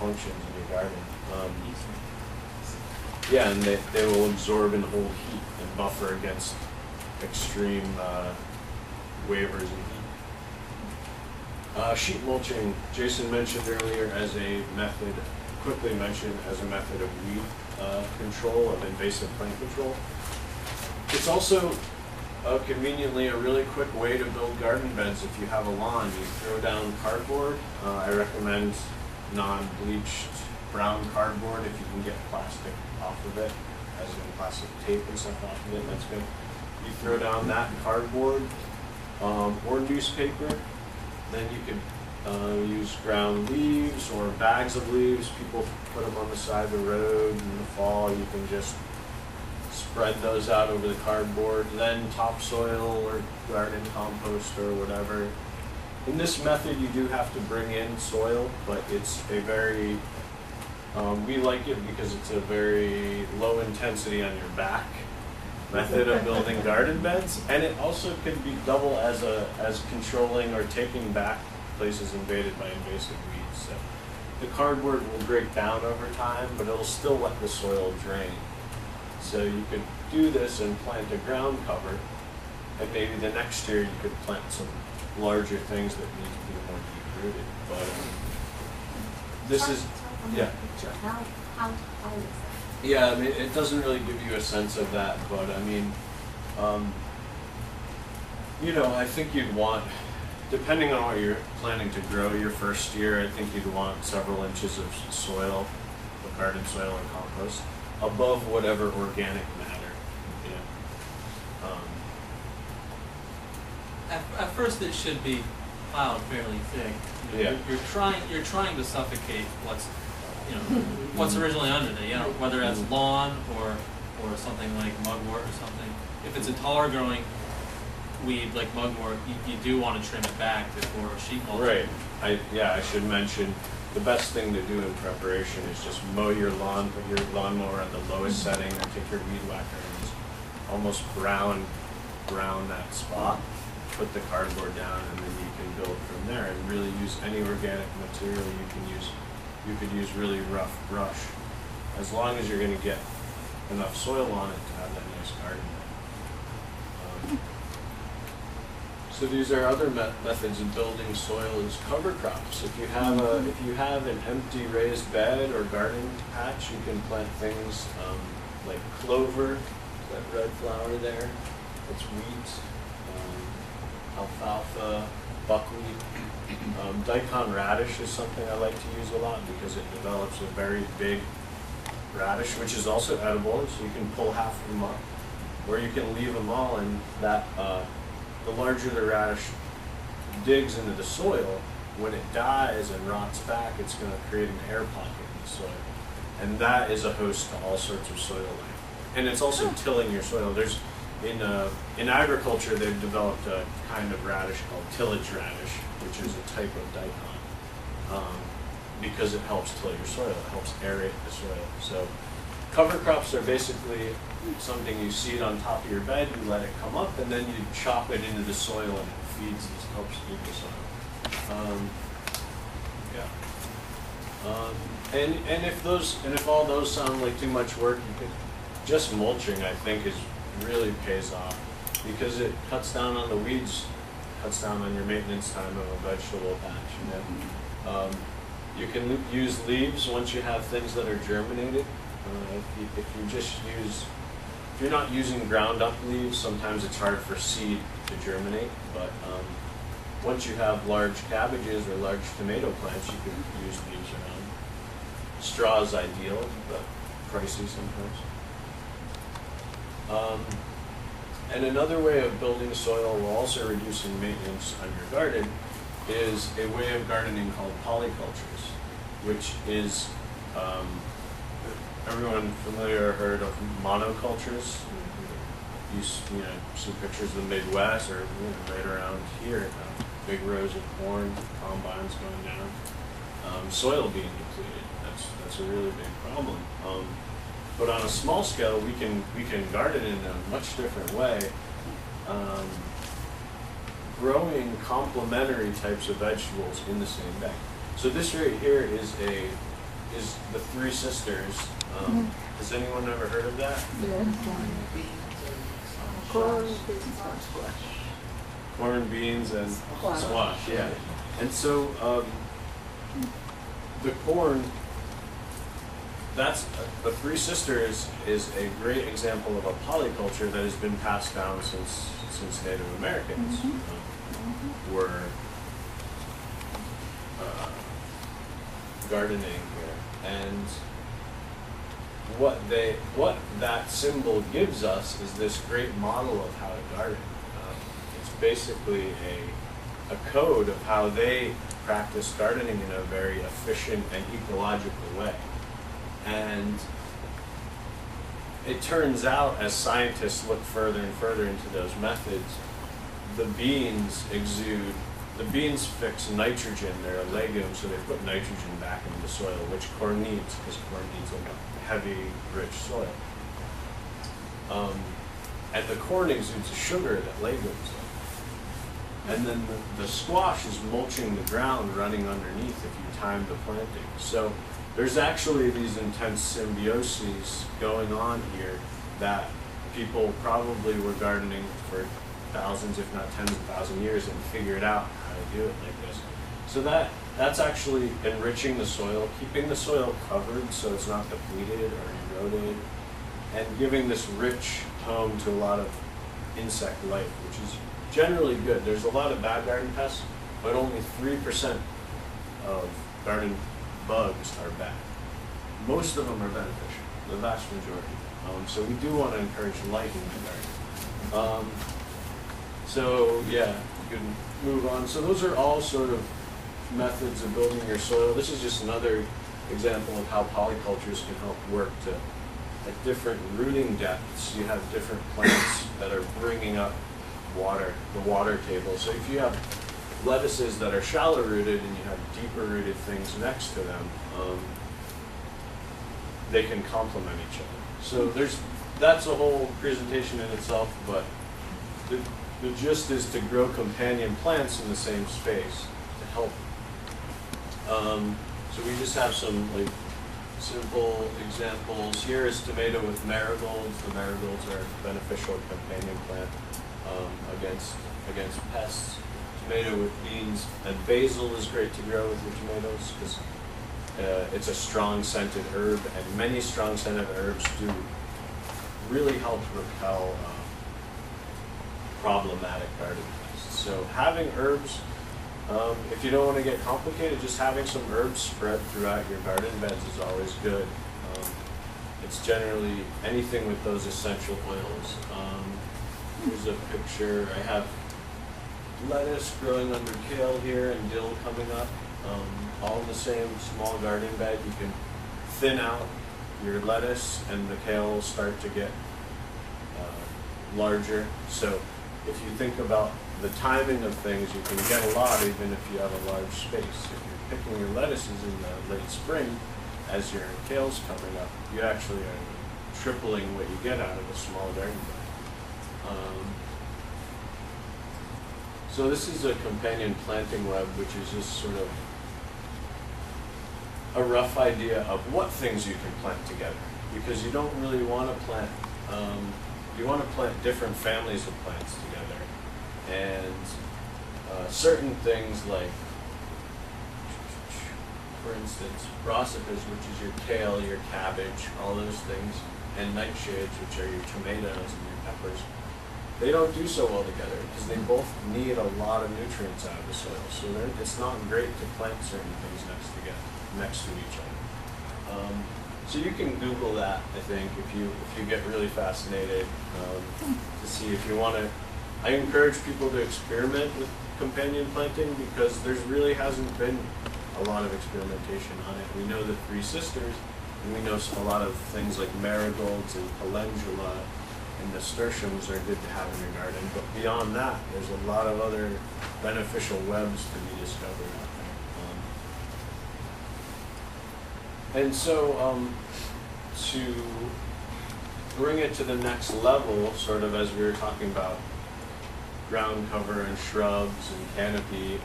functions in your garden. Yeah, and they will absorb and hold heat and buffer against extreme waivers in heat. Sheet mulching, Jason mentioned earlier as a method, quickly mentioned as a method of weed control, of invasive plant control. It's also conveniently a really quick way to build garden beds if you have a lawn. You throw down cardboard. I recommend non-bleached brown cardboard if you can get plastic off of it, as in plastic tape and stuff off of it, that's good. You throw down that cardboard or newspaper, then you could use ground leaves or bags of leaves. People put them on the side of the road in the fall. You can just spread those out over the cardboard, then topsoil or garden compost or whatever. In this method, you do have to bring in soil, but it's a very, we like it because it's a very low intensity on your back method of building garden beds, and it also could be double as controlling or taking back places invaded by invasive weeds. So the cardboard will break down over time, but it'll still let the soil drain. So you could do this and plant a ground cover, and maybe the next year you could plant some larger things that need to be more deep rooted. But this is, yeah. How is that? Yeah, I mean, it doesn't really give you a sense of that, but I mean, I think you'd want, depending on what you're planning to grow your first year, I think you'd want several inches of soil, of garden soil or compost, above whatever organic matter. At first, it should be piled fairly thick. Yeah. You're trying to suffocate what's originally under there. Whether it's lawn or something like mugwort or something. If it's a taller growing weed like mugwort, you do want to trim it back before sheet mulching. Right. I should mention the best thing to do in preparation is just mow your lawn, put your lawnmower at the lowest setting, or take your weed whacker and just almost brown that spot. Put the cardboard down, and then you can build from there and really use any organic material you can use. You could use really rough brush, as long as you're going to get enough soil on it to have that nice garden bed. So these are other methods of building soil is cover crops. If you have an empty raised bed or garden patch, you can plant things like clover, that red flower there. It's wheat, alfalfa, buckwheat. Daikon radish is something I like to use a lot because it develops a very big radish, which is also edible, so you can pull half of them up, or you can leave them all, and that the larger the radish digs into the soil, when it dies and rots back, it's going to create an air pocket in the soil, and that is a host to all sorts of soil life. And it's also tilling your soil. There's in agriculture, they've developed a kind of radish called tillage radish, which is a type of daikon, because it helps till your soil. It helps aerate the soil. So cover crops are basically something you seed on top of your bed, you let it come up, and then you chop it into the soil, and it feeds and helps feed the soil. And if all those sound like too much work, you could just mulching, I think, really pays off because it cuts down on the weeds, cuts down on your maintenance time of a vegetable patch. You can use leaves once you have things that are germinated. If you're not using ground up leaves, sometimes it's hard for seed to germinate, but once you have large cabbages or large tomato plants, you can use leaves around. Straw is ideal, but pricey sometimes. And another way of building soil while also reducing maintenance on your garden is a way of gardening called polycultures, which is, everyone familiar or heard of monocultures? You see pictures of the Midwest or right around here, big rows of corn, combines going down, soil being depleted. That's a really big problem. But on a small scale, we can garden in a much different way, growing complementary types of vegetables in the same bag. So this right here is the Three Sisters. Has anyone ever heard of that? Corn, beans, and squash. Yeah. And so the corn. That's the Three Sisters is a great example of a polyculture that has been passed down since Native Americans were gardening here, and what that symbol gives us is this great model of how to garden. It's basically a code of how they practice gardening in a very efficient and ecological way. And it turns out, as scientists look further and further into those methods, the beans fix nitrogen. They're a legume, so they put nitrogen back into the soil, which corn needs, because corn needs a heavy, rich soil. And the corn exudes a sugar that legumes like. And then the squash is mulching the ground, running underneath if you time the planting. So there's actually these intense symbioses going on here that people probably were gardening for thousands, if not tens of thousands of years, and figured out how to do it like this. So that's actually enriching the soil, keeping the soil covered so it's not depleted or eroded, and giving this rich home to a lot of insect life, which is generally good. There's a lot of bad garden pests, but only 3% of garden bugs are bad. Most of them are beneficial, the vast majority. So we do want to encourage life in the garden. So yeah, you can move on. So those are all sort of methods of building your soil. This is just another example of how polycultures can help work at different rooting depths. You have different plants that are bringing up water, the water table. So if you have lettuces that are shallow rooted and you have deeper rooted things next to them, they can complement each other. So that's a whole presentation in itself, but the gist is to grow companion plants in the same space to help. So we just have some simple examples. Here is tomato with marigolds. The marigolds are a beneficial companion plant against pests. Tomato with beans, and basil is great to grow with your tomatoes because it's a strong scented herb, and many strong scented herbs do really help repel problematic garden pests. So having herbs, if you don't want to get complicated, just having some herbs spread throughout your garden beds is always good. It's generally anything with those essential oils. Here's a picture. I have lettuce growing under kale here and dill coming up, all in the same small garden bed. You can thin out your lettuce and the kale will start to get larger. So if you think about the timing of things, you can get a lot even if you have a large space. If you're picking your lettuces in the late spring, as your kale's coming up, you actually are tripling what you get out of a small garden bed. So this is a companion planting web, which is just sort of a rough idea of what things you can plant together, because you don't really want to plant, you want to plant different families of plants together, and certain things like, for instance, brassicas, which is your kale, your cabbage, all those things, and nightshades, which are your tomatoes and your peppers, they don't do so well together because they both need a lot of nutrients out of the soil. So it's not great to plant certain things next to each other. So you can Google that, I think, if you get really fascinated to see if you want to. I encourage people to experiment with companion planting because there really hasn't been a lot of experimentation on it. We know the Three Sisters, and we know a lot of things like marigolds and calendula and nasturtiums are good to have in your garden. But beyond that, there's a lot of other beneficial webs to be discovered out there. And so to bring it to the next level, sort of as we were talking about ground cover and shrubs and canopy,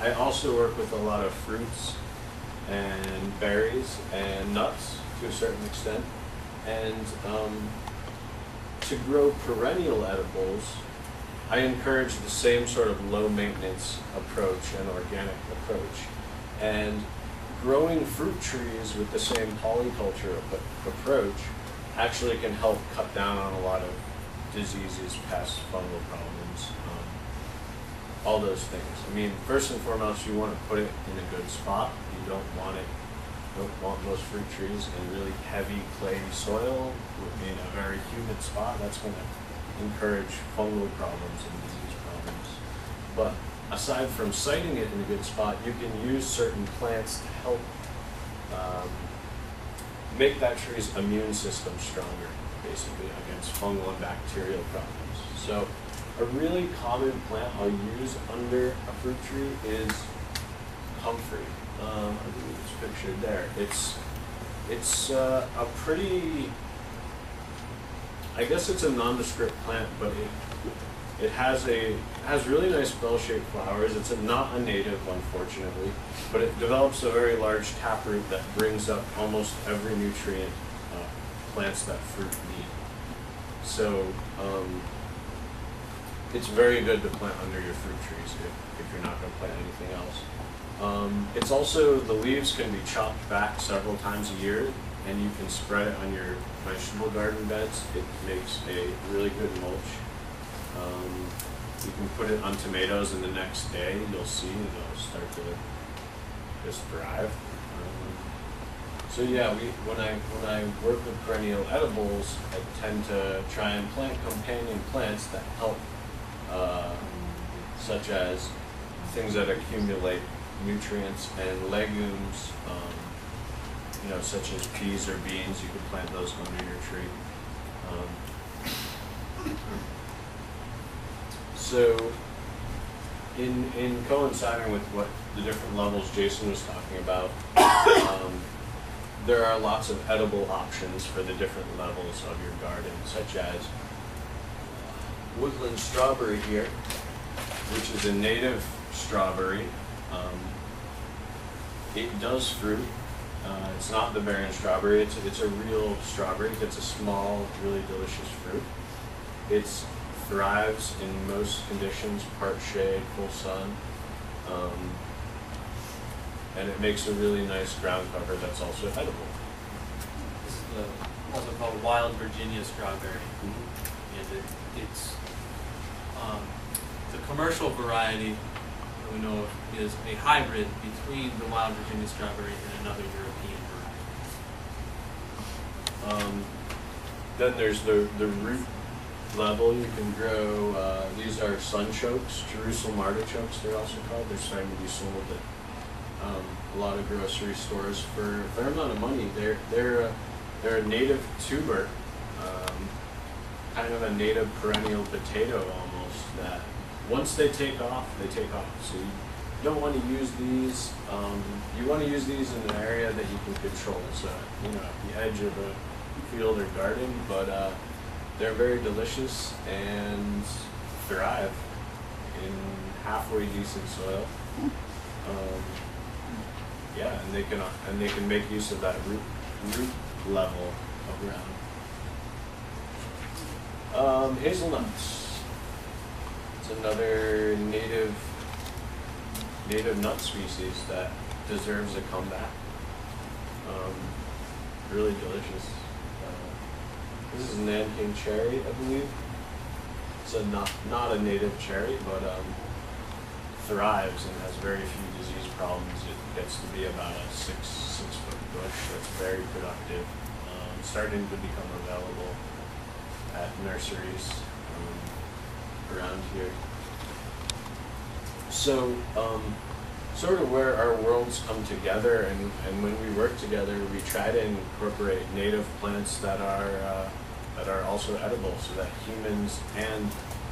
I also work with a lot of fruits and berries and nuts to a certain extent. And to grow perennial edibles, I encourage the same sort of low maintenance approach and organic approach. And growing fruit trees with the same polyculture approach actually can help cut down on a lot of diseases, pests, fungal problems, all those things. I mean, first and foremost, you want to put it in a good spot. You don't want those fruit trees in really heavy clayey soil in a very humid spot. That's going to encourage fungal problems and disease problems. But aside from siting it in a good spot, you can use certain plants to help make that tree's immune system stronger, basically, against fungal and bacterial problems. So a really common plant I'll use under a fruit tree is comfrey. I believe it's pictured there. It's a pretty, I guess it's a nondescript plant, but it has really nice bell-shaped flowers. It's not a native, unfortunately, but it develops a very large taproot that brings up almost every nutrient plants that fruit need. So it's very good to plant under your fruit trees if you're not going to plant anything else. It's also, the leaves can be chopped back several times a year, and you can spread it on your vegetable garden beds. It makes a really good mulch. You can put it on tomatoes, and the next day you'll see they'll start to just thrive. So yeah, when I work with perennial edibles, I tend to try and plant companion plants that help, such as things that accumulate nutrients and legumes, such as peas or beans. You could plant those under your tree. So in coinciding with what the different levels Jason was talking about, there are lots of edible options for the different levels of your garden, such as woodland strawberry here, which is a native strawberry. It does fruit. It's not the barren strawberry. It's a real strawberry. It's a small, really delicious fruit. It thrives in most conditions, part shade, full sun, and it makes a really nice ground cover that's also edible. This is also called wild Virginia strawberry, and it's the commercial variety that we know of is a hybrid between the wild Virginia strawberry and another European variety. Then there's the root level. You can grow, these are sunchokes, Jerusalem artichokes they're also called. They're starting to be sold at a lot of grocery stores for a fair amount of money. They're a native tuber, kind of a native perennial potato almost, that once they take off, they take off. So you don't want to use these, you want to use these in an area that you can control. So, you know, at the edge of a field or garden, but they're very delicious and thrive in halfway decent soil. Yeah, and they can make use of that root level of ground. Hazelnuts. It's another native nut species that deserves a comeback. Really delicious. This is Nanking cherry, I believe. It's not a native cherry, but thrives and has very few disease problems. It gets to be about a six foot bush that's very productive. Starting to become available at nurseries around here. So, sort of where our worlds come together, and when we work together, we try to incorporate native plants that are also edible, so that humans and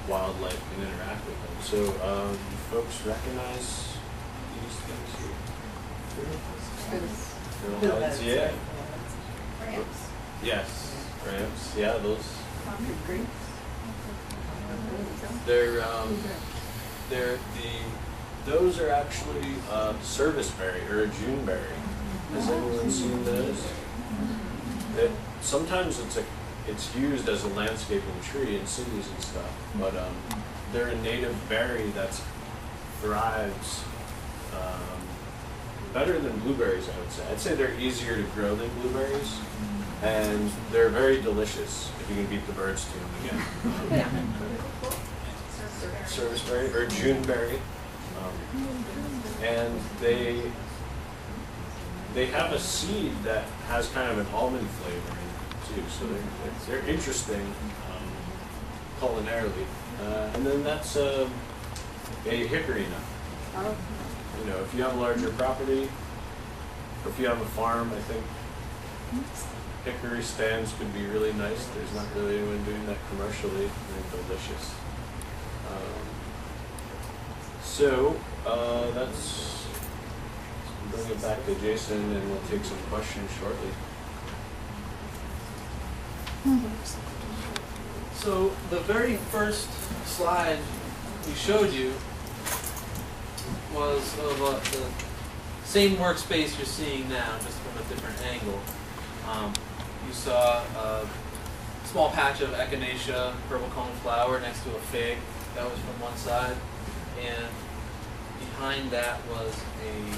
wildlife can interact with them. So, you folks recognize these things here? Fiddleheads, yeah. Ramps. Yes, ramps. Yeah, those. Concord grapes. Those are actually serviceberry or a Juneberry. Has anyone seen those? Sometimes it's used as a landscaping tree in cities and stuff, but they're a native berry that thrives better than blueberries, I would say. I'd say they're easier to grow than blueberries, and they're very delicious if you can beat the birds to them again. Serviceberry or Juneberry, and they have a seed that has kind of an almond flavor in it too, so they're interesting culinarily. And then that's a hickory nut. You know, if you have a larger property, or if you have a farm, I think hickory stands could be really nice. There's not really anyone doing that commercially. They're delicious. That's, bring it back to Jason and we'll take some questions shortly. So the very first slide we showed you was of the same workspace you're seeing now, just from a different angle. You saw a small patch of echinacea, purple cone flower next to a fig. That was from one side, and behind that was a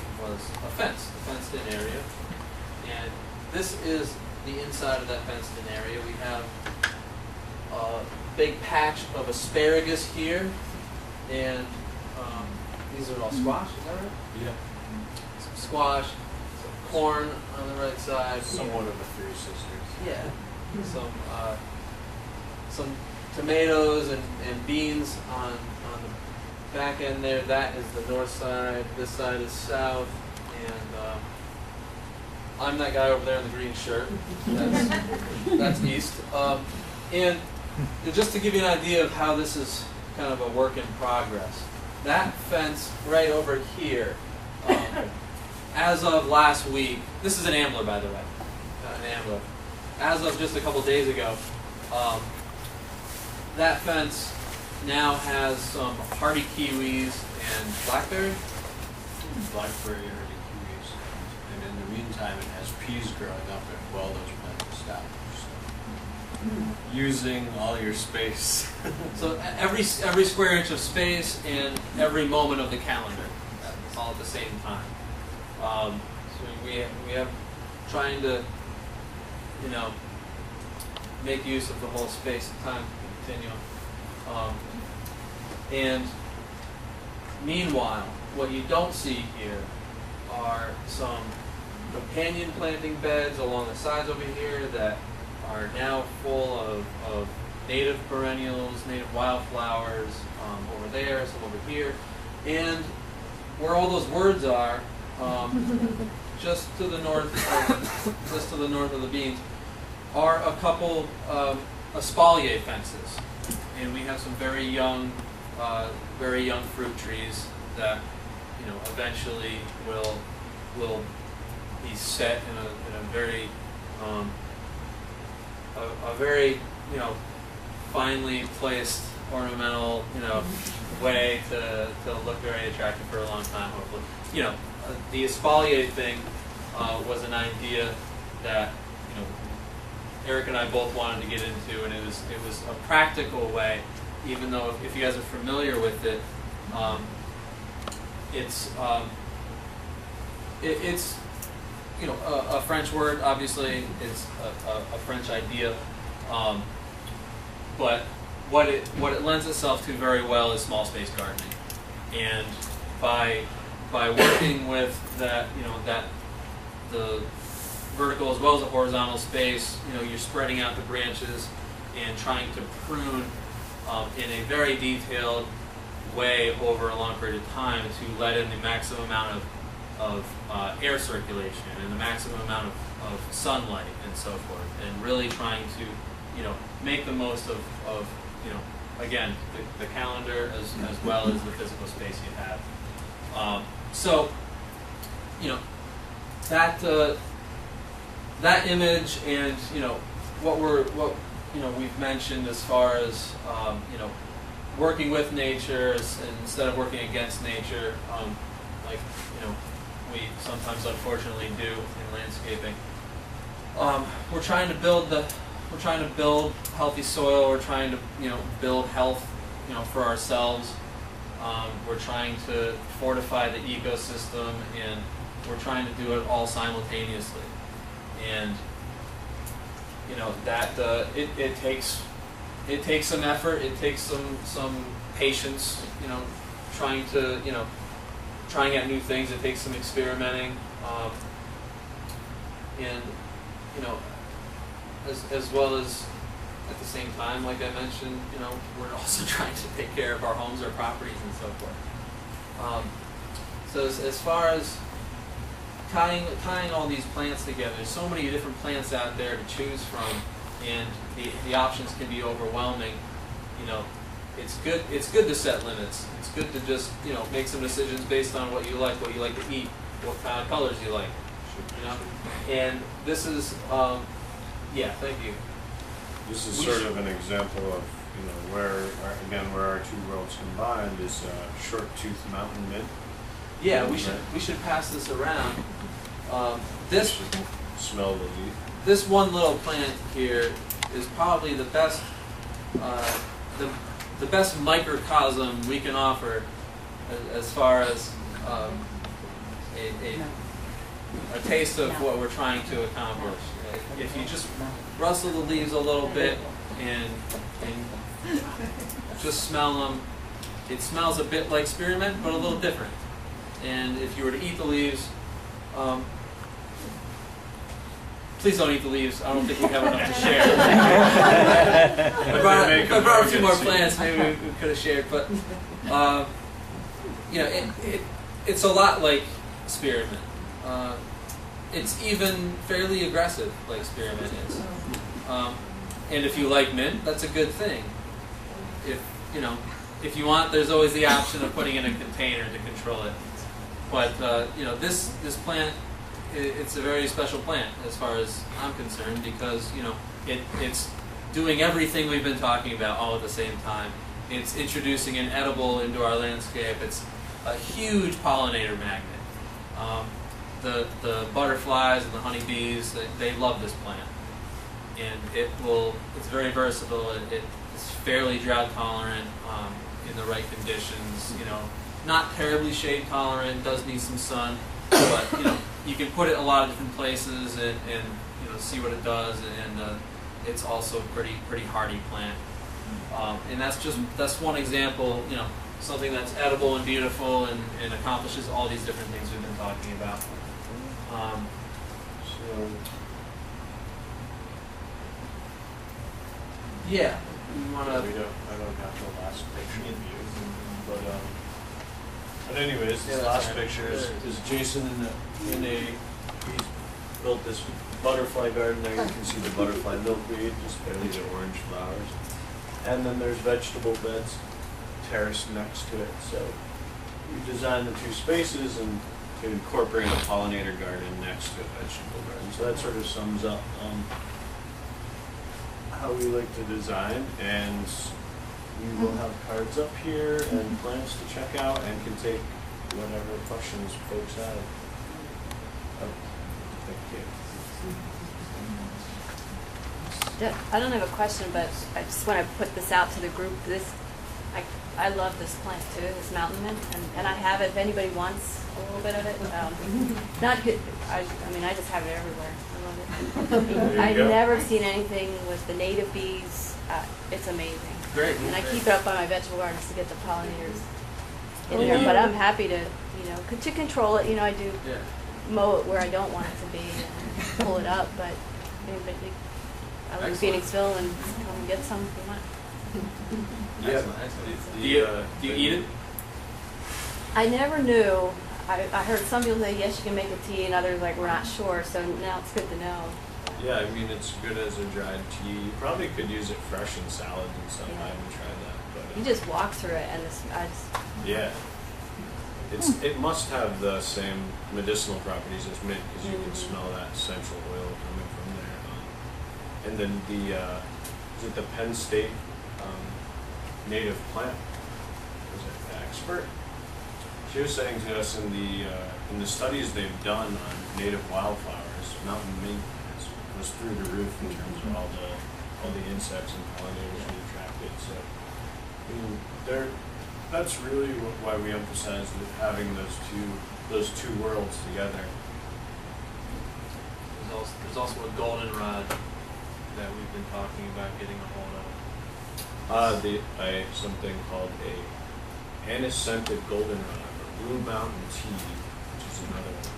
fence, a fenced-in area. And this is the inside of that fenced-in area. We have a big patch of asparagus here, and these are all squash, is that right? Yeah. Some squash, some corn on the right side. Somewhat of a Three Sisters. Yeah. Some tomatoes and beans on the back end there. That is the north side. This side is south. And I'm that guy over there in the green shirt. That's east. And just to give you an idea of how this is kind of a work in progress, that fence right over here, as of last week, this is an ambler, by the way, an ambler. As of just a couple days ago, that fence now has some hardy kiwis and blackberry. Blackberry, hardy kiwis, and in the meantime, it has peas growing up while those plants established. So, using all your space. So every square inch of space and every moment of the calendar, all at the same time. So we have trying to, make use of the whole space and time continuum. And meanwhile, what you don't see here are some companion planting beds along the sides over here that are now full of native perennials, native wildflowers, over there, some over here, and where all those words are, just to the north of the beans, are a couple espalier fences, and we have some very young fruit trees that eventually will be set in a very a very finely placed ornamental way to look very attractive for a long time, hopefully. The espalier thing was an idea that Eric and I both wanted to get into, and it was a practical way. Even though if you guys are familiar with it, it's a French word. Obviously, it's a French idea, but what it lends itself to very well is small space gardening, and by working with that the vertical as well as the horizontal space, you're spreading out the branches and trying to prune in a very detailed way over a long period of time to let in the maximum amount of air circulation and the maximum amount of sunlight and so forth, and really trying to make the most of again the calendar as well as the physical space you have. So that image and what we've mentioned as far as working with nature instead of working against nature, like we sometimes unfortunately do in landscaping. We're trying to build healthy soil. We're trying to build health for ourselves. We're trying to fortify the ecosystem, and we're trying to do it all simultaneously. And that it takes some effort. It takes some patience. Trying out new things. It takes some experimenting, and as well as at the same time, like I mentioned, we're also trying to take care of our homes, our properties, and so forth. So as far as tying all these plants together, there's so many different plants out there to choose from, and the options can be overwhelming. It's good to set limits. It's good to just make some decisions based on what you like to eat, what kind of colors you like. And this is thank you. This is sort of an example of where our two worlds combined is short-toothed mountain mint. Yeah, we should pass this around. This smell the leaf. This one little plant here is probably the best the best microcosm we can offer as far as a taste of what we're trying to accomplish. If you just rustle the leaves a little bit and just smell them, it smells a bit like spearmint, but a little different. And if you were to eat the leaves, please don't eat the leaves. I don't think we have enough to share. If I brought a few more plants, maybe we could have shared. But it's a lot like spearmint. It's even fairly aggressive, like spearmint is. And if you like mint, that's a good thing. If you want, there's always the option of putting it in a container to control it. But this plant, it's a very special plant as far as I'm concerned, because it's doing everything we've been talking about all at the same time. It's introducing an edible into our landscape. It's a huge pollinator magnet. The butterflies and the honeybees, they love this plant, and it's very versatile. It's fairly drought tolerant in the right conditions. Not terribly shade tolerant. Does need some sun, but you can put it in a lot of different places and see what it does. And it's also pretty hardy plant. And that's one example, something that's edible and beautiful and accomplishes all these different things we've been talking about. Yeah, you want I to? don't have the last picture, but anyways, this last picture is Jason he's built this butterfly garden there. You can see the butterfly milkweed, just barely the orange flowers. And then there's vegetable beds terraced next to it. So we designed the two spaces and to incorporate a pollinator garden next to a vegetable garden. So that sort of sums up how we like to design. And we will have cards up here and plans to check out and can take whatever questions folks have. Oh, thank you. I don't have a question, but I just want to put this out to the group. I love this plant too, this mountain mint, and I have it. If anybody wants a little bit of it, not good. I mean, I just have it everywhere. I love it. I've never seen anything with the native bees. It's amazing. Great. And I keep it up on my vegetable gardens to get the pollinators in there. But I'm happy to, to control it. I do mow it where I don't want it to be and pull it up. But I live in Phoenixville and come get some if you want. Excellent. Do you eat it? I never knew. I heard some people say yes, you can make a tea, and others like we're not sure. So now it's good to know. Yeah, I mean it's good as a dried tea. You probably could use it fresh in salads and stuff. I haven't tried that, but You just walk through it, and yeah, it must have the same medicinal properties as mint because you can smell that essential oil coming from there. And then is it the Penn State native plant? Was it the expert? She was saying to us in the studies they've done on native wildflowers, mountain mint was through the roof in terms of all the insects and pollinators we attracted. So that's really why we emphasize having those two worlds together. There's also a goldenrod that we've been talking about getting a hold of. Something called a anise-scented goldenrod or Blue Mountain tea, which is another one.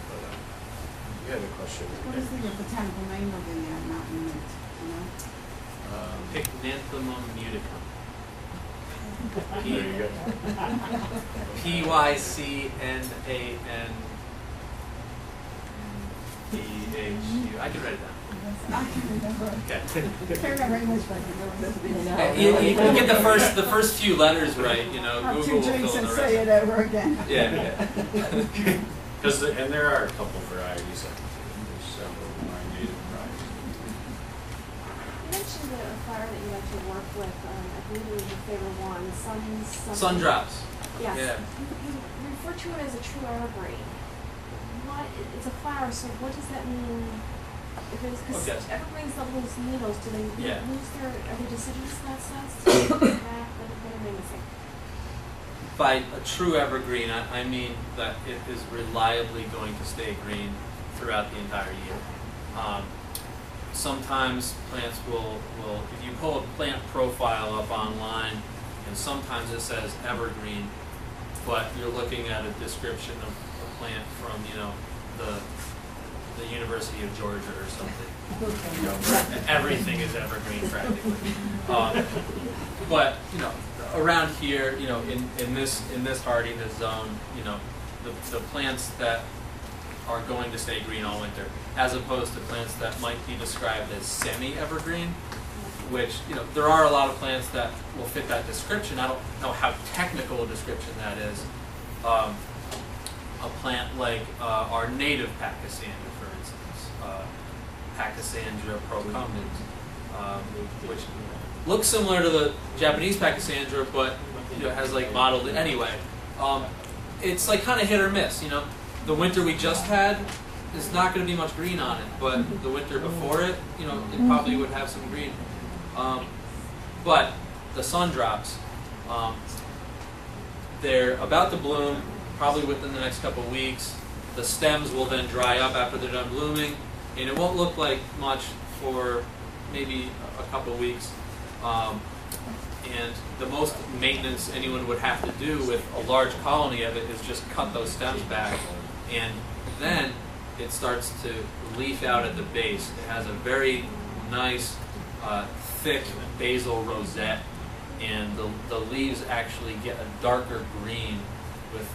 But you had a question. What is the botanical name of the mountain mint, Pycnanthemum muticum. There you go. Pycnanthemum. I can write it down. I can remember. Okay. I can't remember English, but I can remember. You get the first few letters right, Have Google two will drinks fill in and the say rest. it over again. Yeah. And there are a couple varieties. There's several more native varieties. You mentioned a flower that you like to work with. I believe it was your favorite one, Sun drops. Yes. Yeah. You refer to it as a true evergreen. It's a flower, so what does that mean? Because evergreens don't lose needles. Do they lose are they deciduous in that sense? What am I missing? By a true evergreen, I mean that it is reliably going to stay green throughout the entire year. Sometimes plants will, if you pull a plant profile up online, and sometimes it says evergreen, but you're looking at a description of a plant from, the University of Georgia or something. Everything is evergreen practically. But around here, in this hardiness zone, the plants that are going to stay green all winter, as opposed to plants that might be described as semi-evergreen, which, there are a lot of plants that will fit that description. I don't know how technical a description that is. A plant like our native Pachysandra, for instance, Pachysandra procumbens, which looks similar to the Japanese Pachysandra, but has like mottled anyway. It's like kind of hit or miss. The winter we just had is not going to be much green on it, but the winter before it, it probably would have some green. But the sun drops, they're about to bloom, probably within the next couple of weeks. The stems will then dry up after they're done blooming, and it won't look like much for maybe a couple weeks. And the most maintenance anyone would have to do with a large colony of it is just cut those stems back, and then it starts to leaf out at the base. It has a very nice, thick basal rosette, and the leaves actually get a darker green with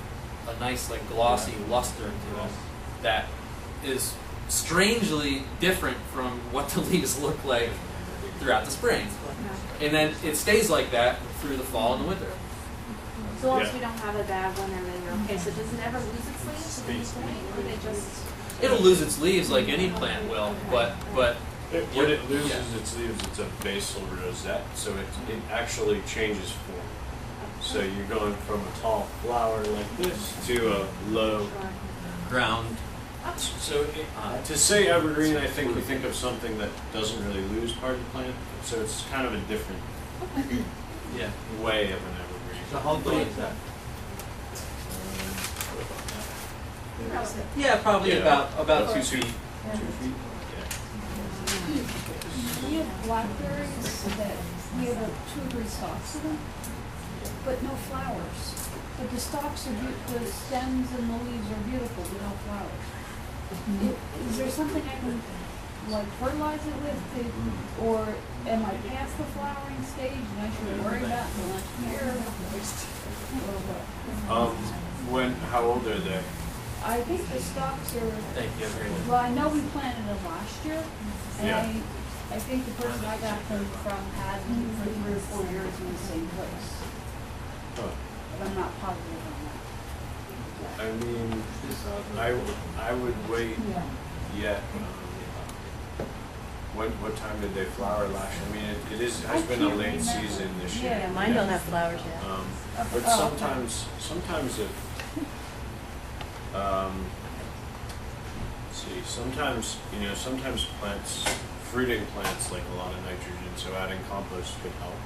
a nice, like, glossy luster to them that is strangely different from what the leaves look like throughout the spring. And then it stays like that through the fall and the winter. So long as we don't have a bad winter, then you're okay. So does it ever lose its leaves at any point, or they just? It'll lose its leaves like any plant will, but When it loses its leaves, it's a basal rosette, so it actually changes form. So you're going from a tall flower like this to a low ground. So to say evergreen, I think we think of something that doesn't really lose part of the plant. So it's kind of a different yeah. way of an evergreen. So how tall is that? Yeah, probably Yeah. about 2 feet. 2 feet. We have blackberries that we have 2 or 3 stalks of them, but no flowers. But the stalks are the stems and the leaves are beautiful, but no flowers. Is there something I can like fertilize it with, or am I past the flowering stage and I should worry about it until next year? How old are they? I think the stalks are. Thank you. Well, I know we planted them last year, and Yeah. I think the person I got them from had them for 3 or 4 years in the same place, Huh. but I'm not positive on that. I mean, I would wait yet. What time did they flower last year? I mean, it has been a late season this year. Yeah, mine don't have flowers yet. But sometimes it, let's see, sometimes plants, fruiting plants like a lot of nitrogen, so adding compost could help.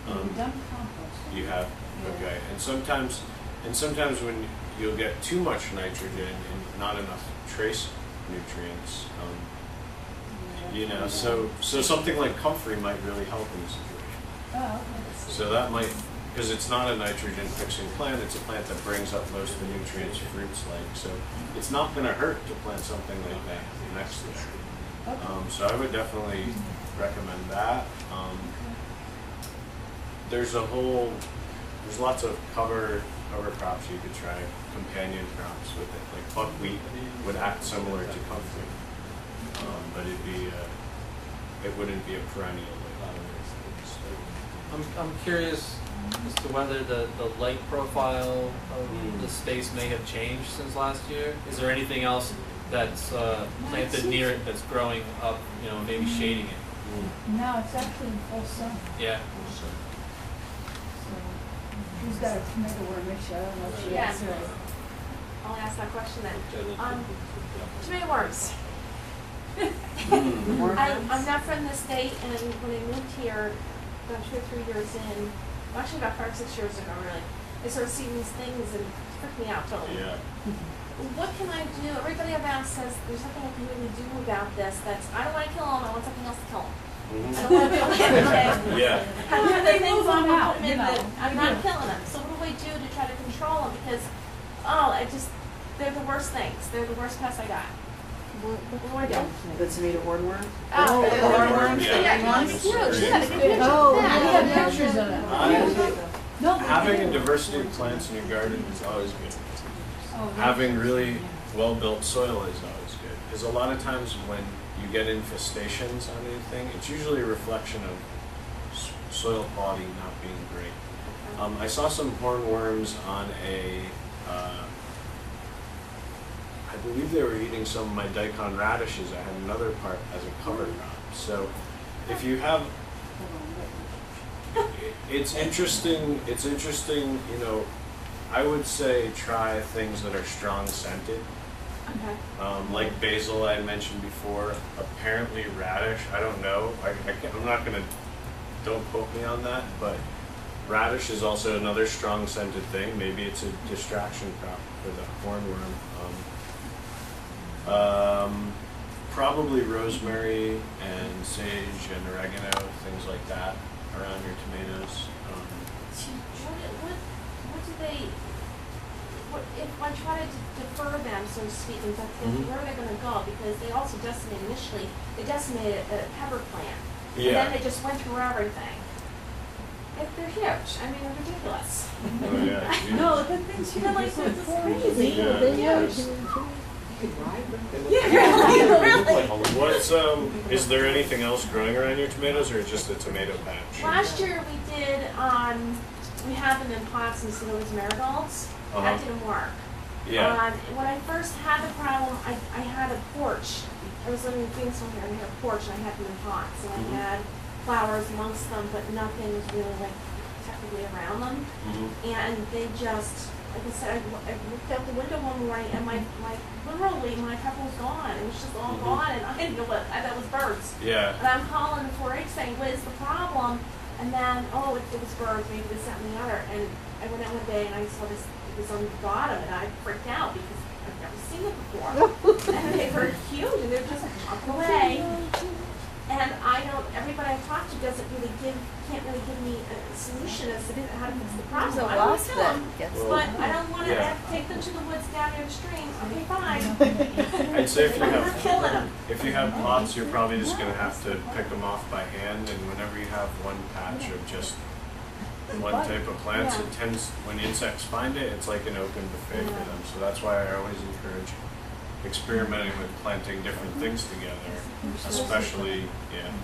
We've done compost. You have, okay, and sometimes when you'll get too much nitrogen and not enough trace nutrients, so something like comfrey might really help in this situation. Oh, okay. So that might, because it's not a nitrogen fixing plant, it's a plant that brings up most of the nutrients fruits like, so it's not going to hurt to plant something like that next year. So I would definitely recommend that. There's lots of cover crops you could try, companion crops with it, like buckwheat would act similar to comfrey, but it wouldn't be a perennial like others. I'm curious as to whether the light profile of the space may have changed since last year. Is there anything else that's planted near it that's growing up, maybe shading it? No, it's actually in full sun. Yeah. So, who's got a tomato worm issue? I don't know if she Yeah. has it. I'll ask that question then. Tomato worms. I'm not from the state, and when I moved here, about 2 or 3 years in, actually about 5 or 6 years ago, really, I started seeing these things and it freaked me out totally. Yeah. What can I do? Everybody I've asked says there's nothing I can really do about this. I don't want to kill them. I want something else to kill them. I don't want to kill them. Okay. Yeah. How do the things on out, put them in you know. that I'm not killing them? So what do I do to try to control them? Because they're the worst things. They're the worst pests I got. What do I do? The tomato hornworm? Oh, the hornworms, Yeah. the green ones? Huge. You got a good picture Oh, of we that. have pictures of it. No, but- Having a diversity of plants in your garden is always good. Oh, Having really well-built soil is always good, because a lot of times when you get infestations on anything, it's usually a reflection of soil quality not being great. I saw some hornworms on I believe they were eating some of my daikon radishes. I had another part as a cover crop. So if you have, it's interesting, I would say try things that are strong scented. Okay. Like basil I mentioned before, apparently radish, I don't know, I'm not going to, don't quote me on that, but radish is also another strong scented thing. Maybe it's a distraction crop for the hornworm. Probably rosemary and sage and oregano, things like that, around your tomatoes. What do they, if I try to defer them, so to speak, in fact, where are they gonna go? Because they also decimated initially, they decimated a pepper plant. And then they just went through everything. They're huge, I mean, they're ridiculous. Oh, yeah. No, the things, like, they're just crazy. Yeah. They're huge. You could ride them. Yeah, really. What's is there anything else growing around your tomatoes, or just a tomato patch? Last year we did, we had them in pots instead of marigolds. That didn't work. Yeah. When I first had the problem, I had a porch. I was living in Phoenix here, and I had a porch, and I had them in pots, and I had flowers amongst them, but nothing was really like technically around them. And they just, like I said, I looked out the window one morning, and literally my pepper was gone. It was just all gone, and I didn't know what, I thought it was birds. Yeah. And I'm calling the 4-H saying, what is the problem? And then, it was birds, maybe this, that, and the other. And I went out one day, and I saw this, it was on the bottom, and I freaked out because I've never seen it before. And they were huge, and they were just chopped away. And everybody I talked to can't really give me a solution as to how to fix the problem. There's a I don't wasp kill that them, gets but I don't want to take them to the woods down near the stream. Okay, fine. I'd say I'm not killing them. if you have pots, you're probably just going to have to pick them off by hand, and whenever you have one patch of just one type of plants, it tends, when insects find it, it's like an open buffet for them. So that's why I always encourage experimenting with planting different things together, especially,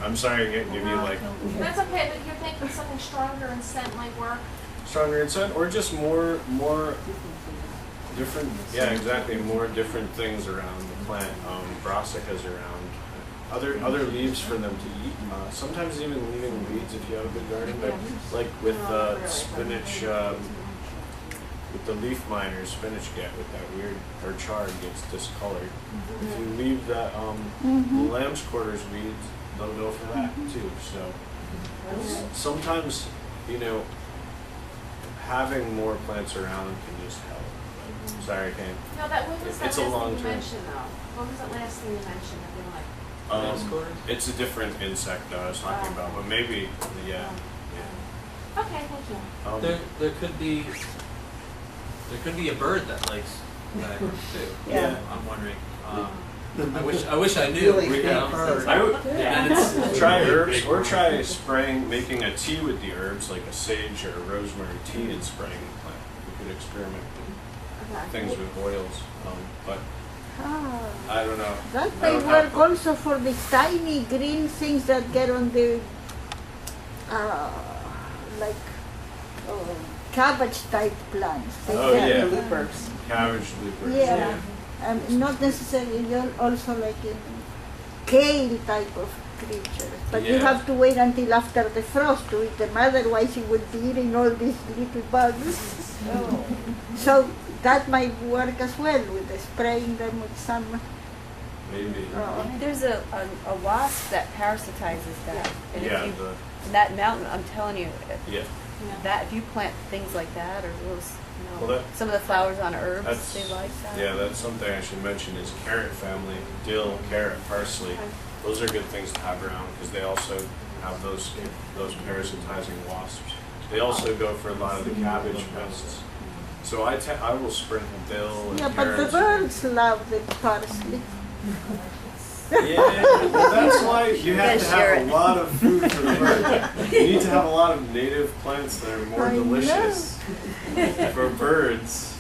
I'm sorry I can't give you like That's okay, but you're thinking something stronger and scent might work. stronger insect, or just more different, exactly, more different things around the plant. Brassicas around, other leaves for them to eat. Sometimes even leaving weeds if you have a good garden, but like with spinach, with the leaf miners, spinach get with that weird, or chard gets discolored. If you leave that the lamb's quarters weeds, they'll go for that too. So sometimes, having more plants around can just help. But, sorry, I can't. No, what was that It's a last long thing you term. mentioned though? What was that last thing you mentioned that you like? It's a different insect that I was talking about, but maybe, Okay, thank you. There could be a bird that likes that too. Yeah. I'm wondering. I wish I knew. Really I would And it's try herbs, or try making a tea with the herbs, like a sage or a rosemary tea, and spraying the plant. You could experiment with things with oils, but I don't know. That I may don't work have- also for the tiny green things that get on the, like, cabbage type plants. They Oh, get- yeah. Bluebirds. Cabbage loopers. Yeah, not necessarily also like in kale type of creature. But you Yeah. have to wait until after the frost to eat them, otherwise you would be eating all these little bugs. So that might work as well with the spraying them with some. Maybe. There's a wasp that parasitizes that. And Yeah. if you, in that mountain, I'm telling you, Yeah. if you plant things like that, or those, Well, that- some of the flowers on herbs, That's, they like that. yeah, that's something I should mention is carrot family, dill, carrot, parsley. Those are good things to have around because they also have those parasitizing wasps. They also go for a lot of the cabbage pests. So I will sprinkle dill and Yeah, but the carrots. birds love the parsley. Yeah, well, that's why you have to share have it. a lot of food for the bird. You need to have a lot of native plants that are more I know. delicious for birds.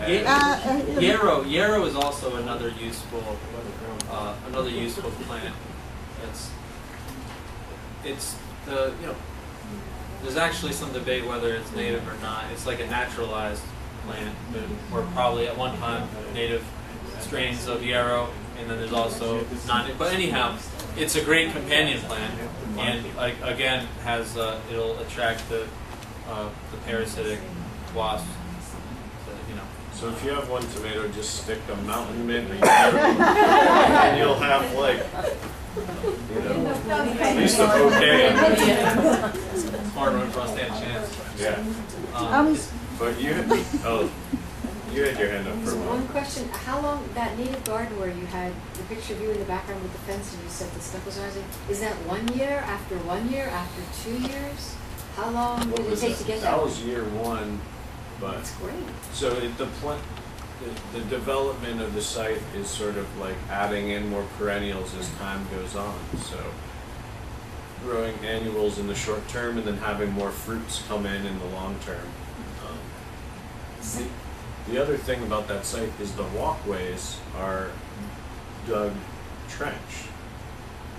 And- yarrow is also another useful plant. It's there's actually some debate whether it's native or not. It's like a naturalized plant, or probably at one time native strains of yarrow, and then there's also non. But anyhow, it's a great companion plant, and again it'll attract the parasitic wasps. So if you have one tomato, just stick a mountain mint and you'll have like, at least a bouquet. Smart one for us to stand a chance. Yeah. Um, But you You had your hand up for a So while. one question, how long, that native garden where you had the picture of you in the background with the fence and you said the stuff was rising, is that 1 year, after 1 year, after 2 years? How long What did it was take that? to get that? That was year one, but, That's great. so the development of the site is sort of like adding in more perennials as time goes on, so growing annuals in the short term and then having more fruits come in the long term. The other thing about that site is the walkways are dug trench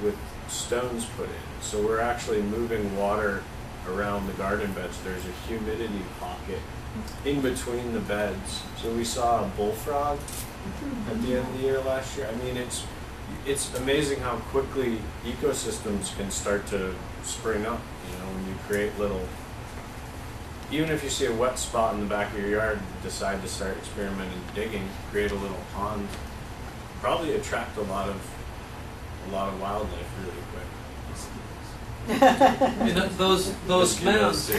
with stones put in. So we're actually moving water around the garden beds. There's a humidity pocket in between the beds. So we saw a bullfrog at the end of the year last year. I mean, it's amazing how quickly ecosystems can start to spring up, you know, when you create little, even if you see a wet spot in the back of your yard, decide to start experimenting digging, create a little pond, probably attract a lot of wildlife really quick. And those mounds. Mosquitoes,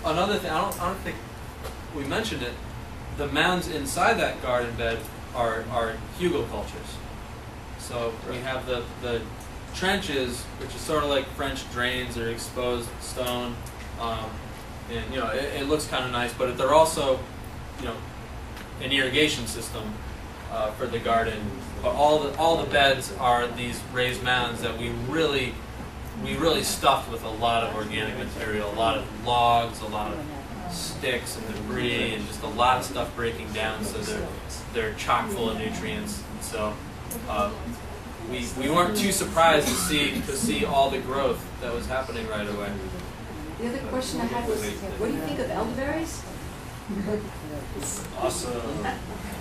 Another thing, I don't think we mentioned it. The mounds inside that garden bed are hugelcultures. So we have the trenches, which is sort of like French drains or exposed stone. And you know, it looks kind of nice, but they're also, you know, an irrigation system for the garden. But all the beds are these raised mounds that we really stuffed with a lot of organic material, a lot of logs, a lot of sticks and debris, and just a lot of stuff breaking down. So they're chock full of nutrients. And so we weren't too surprised to see all the growth that was happening right away. The other question I had was, what do you think of elderberries? Awesome.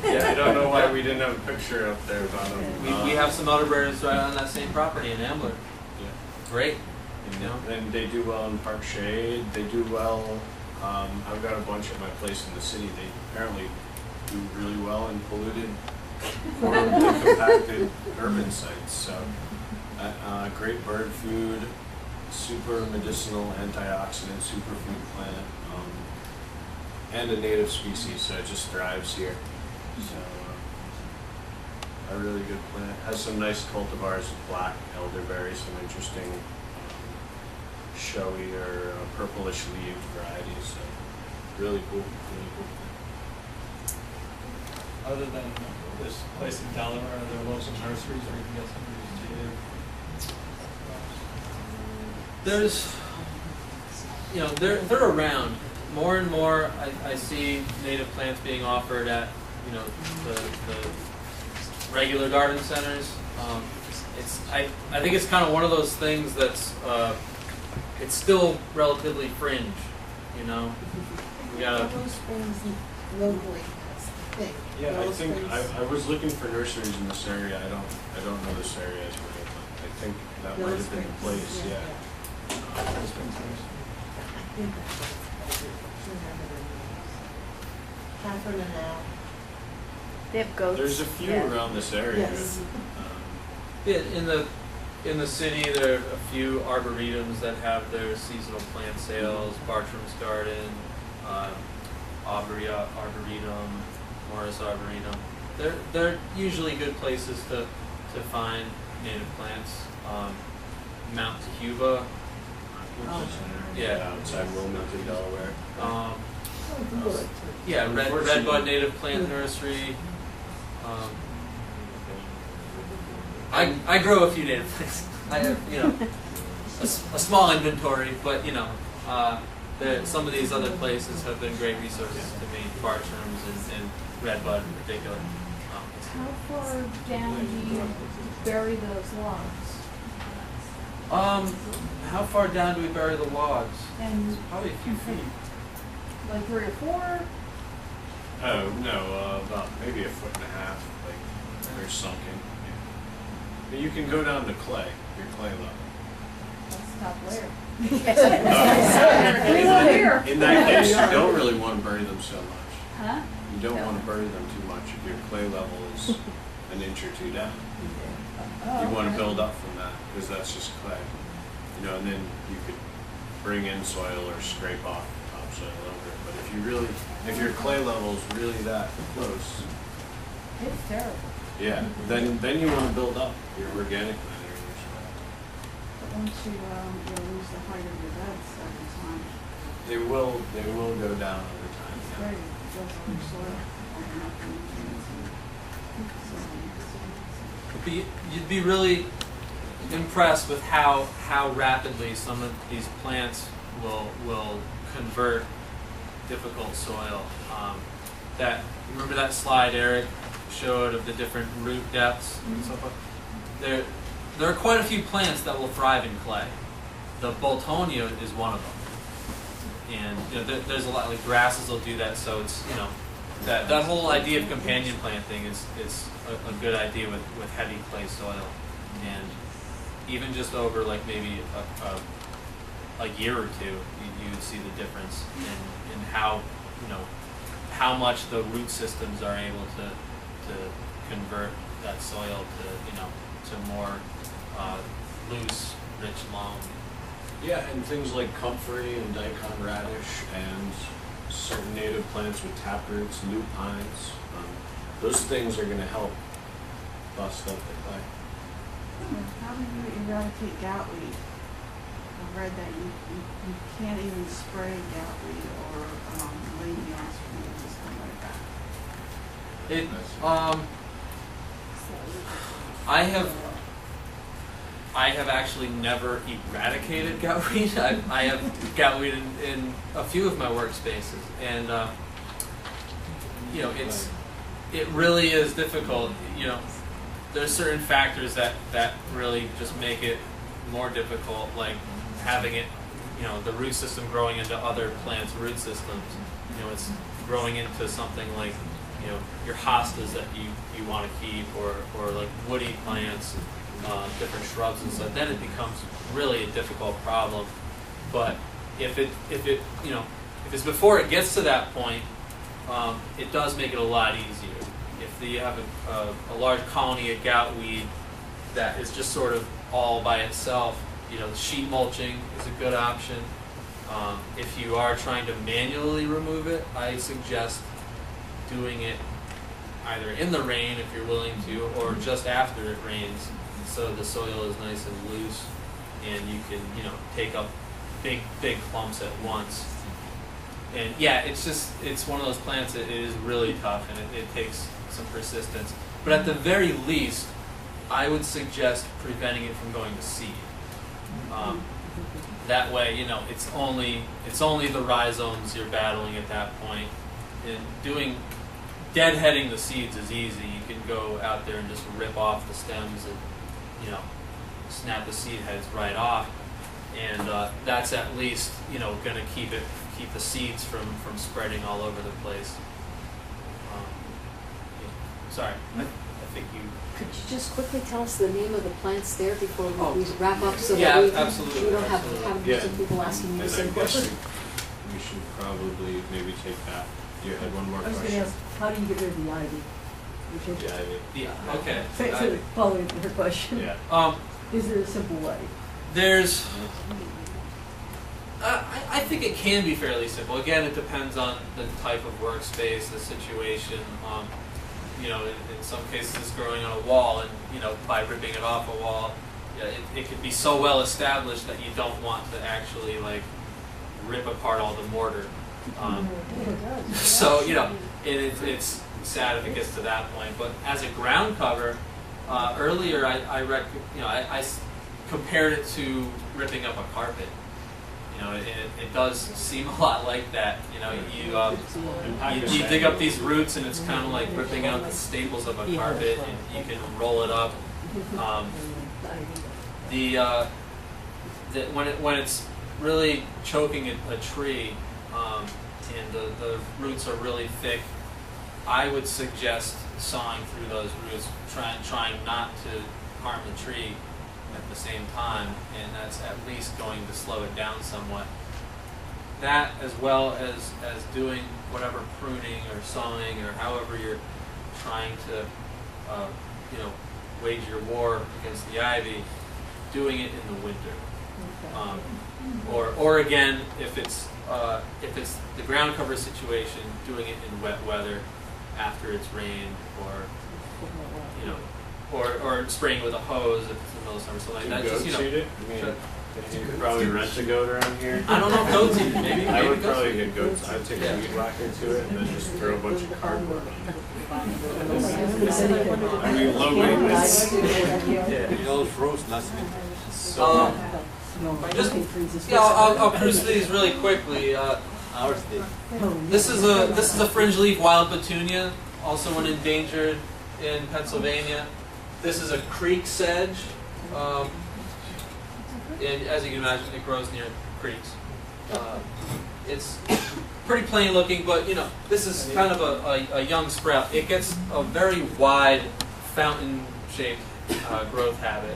Yeah, I don't know why we didn't have a picture up there about them. We have some elderberries right on that same property in Ambler. Yeah. Great. You know, and they do well in park shade. They do well. I've got a bunch at my place in the city. They apparently do really well in polluted, horribly compacted urban sites. So, great bird food, super medicinal, antioxidant, superfood plant, and a native species. So it just thrives here. So, a really good plant. Has some nice cultivars of black elderberry, some interesting showy or purplish leaved varieties. So really cool, really cool. Other than this place in Delaware, are there local nurseries where you can get some of these native? There's, you know, they're around. More and more, I see native plants being offered at, you know, the regular garden centers. I think it's kind of one of those things that's it's still relatively fringe, you know. We gotta. Those things locally, that's the thing. Yeah, I Those think things- I was looking for nurseries in this area. I don't know this area as well, but I think that might have been the place. Yeah. Catherine and Al. They have goats. There's a few Yeah. around this area. Yes. Yeah, in the city, there are a few arboretums that have their seasonal plant sales. Bartram's Garden, Aubrey Arboretum, Morris Arboretum. They're usually good places to find native plants. Mount Tahuba, which Oh. is Yeah, outside Wilmington, Delaware. Oh, good. Yeah, Unfortunately- Redbud Native Plant Nursery. I grow a few native plants. I have, you know, a small inventory, but you know, some of these other places have been great resources to me. Bartram's and Redbud in particular. How far down do you bury those logs? How far down do we bury the logs? And Probably a few feet. like 3 or 4? Oh no, about maybe a foot and a half. Like they're sunken. But you can go down to clay, your clay level. That's top layer. In that case, you don't really want to bury them so much. Huh? You don't want to bury them too much if your clay level is an inch or two down. You want to build up from that because that's just clay. You know, and then you could bring in soil or scrape off topsoil over it. But if your clay level's really that close, It's terrible. yeah, then you want to build up your organic matter in your soil. But once you lose the height of your beds every time, They will go down over time. it's Yeah. great. It goes on your soil. Open up the nutrients and You'd be really impressed with how rapidly some of these plants will convert difficult soil. Remember that slide Eric showed of the different root depths and so forth? There are quite a few plants that will thrive in clay. The Boltonia is one of them. And there's a lot, like grasses will do that, so it's, that whole idea of companion planting is a good idea with heavy clay soil. And even just over like maybe a year or two, you would see the difference in how much the root systems are able to convert that soil to more loose, rich loam. Yeah, and things like comfrey and daikon radish and certain native plants with taproots, lupines, those things are going to help bust up the clay. how do you eradicate goutweed? I've read that you can't even spray goutweed or legumes or something like that. I have actually never eradicated goutweed. I have goutweed in a few of my workspaces, and it really is difficult. There's certain factors that really just make it more difficult, like having it, the root system growing into other plants' root systems. It's growing into something like, your hostas that you want to keep, or like woody plants, different shrubs and stuff. Then it becomes really a difficult problem. But if it's before it gets to that point, it does make it a lot easier. If you have a large colony of goutweed that is just sort of all by itself, sheet mulching is a good option. If you are trying to manually remove it, I suggest doing it either in the rain if you're willing to, or just after it rains, so the soil is nice and loose and you can take up big clumps at once. And yeah, it's one of those plants that is really tough, and it takes some persistence. But at the very least, I would suggest preventing it from going to seed. That way, it's only the rhizomes you're battling at that point. And deadheading the seeds is easy. You can go out there and just rip off the stems and snap the seed heads right off, and that's at least going to keep the seeds from spreading all over the place. Sorry, I think you. Could you just quickly tell us the name of the plants there before we Oh. wrap up, so Yeah, that absolutely, we don't have Yeah. some people asking you the And same I guess question? we should probably maybe take that. You had one more I was question. gonna ask, how do you get rid of the ivy? Which is, Yeah, I mean, Yeah. Okay. so following her question, yeah. is there a simple way? There's. I think it can be fairly simple. Again, it depends on the type of workspace, the situation. In some cases, it's growing on a wall, and by ripping it off a wall, it could be so well established that you don't want to actually rip apart all the mortar. So it's sad if it gets to that point. But as a ground cover, earlier I compared it to ripping up a carpet. It does seem a lot like that. You dig up these roots, and it's kind of like ripping out the staples of a carpet, and you can roll it up. When it's really choking a tree, and the roots are really thick, I would suggest sawing through those roots, trying not to harm the tree at the same time, and that's at least going to slow it down somewhat. That, as well as doing whatever pruning or sawing or however you're trying to wage your war against the ivy, doing it in the winter. Or again, if it's the ground cover situation, doing it in wet weather after it's rained, or you know, or spraying with a hose if it's in the middle of summer, something like that. Just, you know, it? I mean, you could probably rent a goat around here. I don't know if goats eat it. Maybe I would goats probably eat it. get goats. I'd take a weed whacker to it and then just throw a bunch of cardboard on it. I mean, low maintenance. You know, those roads, nothing. I'll cruise through these really quickly. Ours did. This is a fringe leaf wild petunia, also an endangered in Pennsylvania. This is a creek sedge. And as you can imagine, it grows near creeks. It's pretty plain looking, but you know, this is kind of a young sprout. It gets a very wide fountain-shaped growth habit.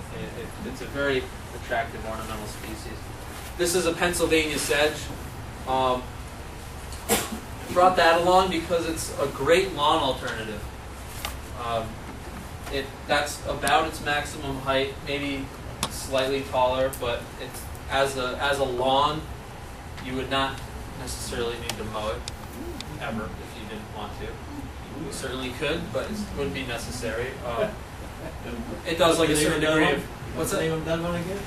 It's a very attractive ornamental species. This is a Pennsylvania sedge. Brought that along because it's a great lawn alternative. That's about its maximum height, maybe slightly taller, but it's as a lawn, you would not necessarily need to mow it ever if you didn't want to. You certainly could, but it wouldn't be necessary. It does like a certain degree of what's the name of that one again?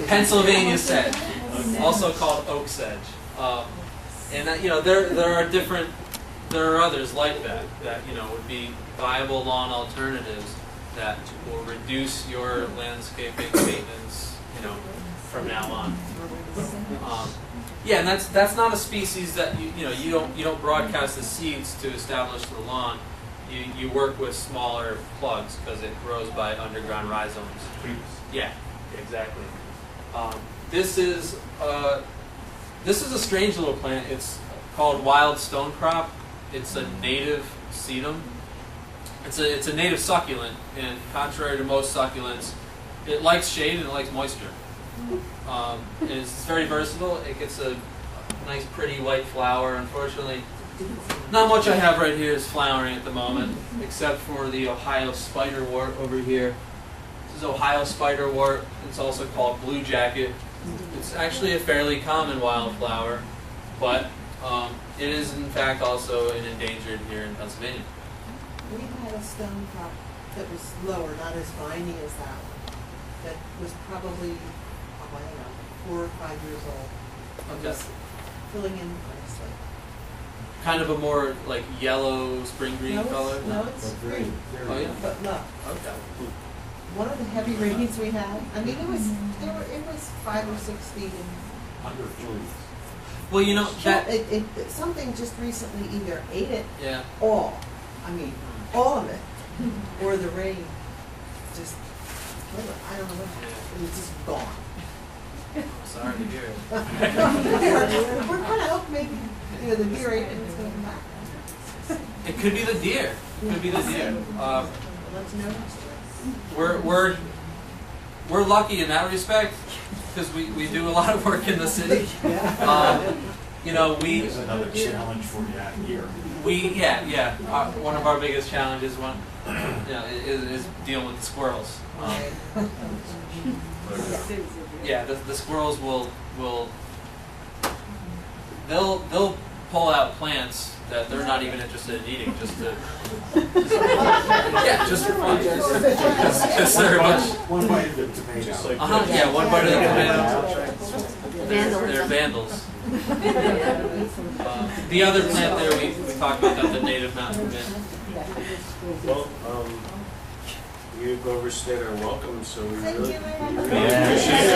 Pennsylvania sedge, also called oak sedge. And you know, there are others like that you know would be viable lawn alternatives that will reduce your landscaping maintenance, you know, from now on. Yeah, and that's not a species that you don't broadcast the seeds to establish the lawn. You work with smaller plugs because it grows by underground rhizomes. Yeah, exactly. This is a strange little plant. It's called wild stonecrop. It's a native sedum. It's a native succulent, and contrary to most succulents, it likes shade and it likes moisture. And it's very versatile. It gets a nice, pretty white flower. Unfortunately, not much I have right here is flowering at the moment, except for the Ohio spiderwort over here. This is Ohio spiderwort. It's also called blue jacket. It's actually a fairly common wildflower, but it is in fact also an endangered here in Pennsylvania. We had a stone crop that was lower, not as viney as that one, that was probably, I don't know, 4 or 5 years old. And Okay. was filling in nicely. Kind of a more like yellow spring green No, color? No, it's green. Oh yeah? But look, Okay. one of the heavy rains we had, I mean, it was 5 or 6 feet in. Under fluid. Well, you know, that... Something just recently either ate it Yeah. all, I mean, all of it, or the rain just killed it. I don't know what happened. It was just gone. Sorry to hear it. We're kind of hoping maybe, the deer ate it and it's going to come back. It could be the deer. It could be the deer. Let you know. We're lucky in that respect because we do a lot of work in the city. You know, There's another challenge for you out here. One of our biggest challenges is dealing with the squirrels. The squirrels they'll pull out plants that they're not even interested in eating just for fun. Just they're much. One bite of the tomato. One bite of the tomato. They're vandals. The other plant there we talked about that, the native mountain mint. Well, you've overstayed our welcome, so we really Thank you. appreciate it.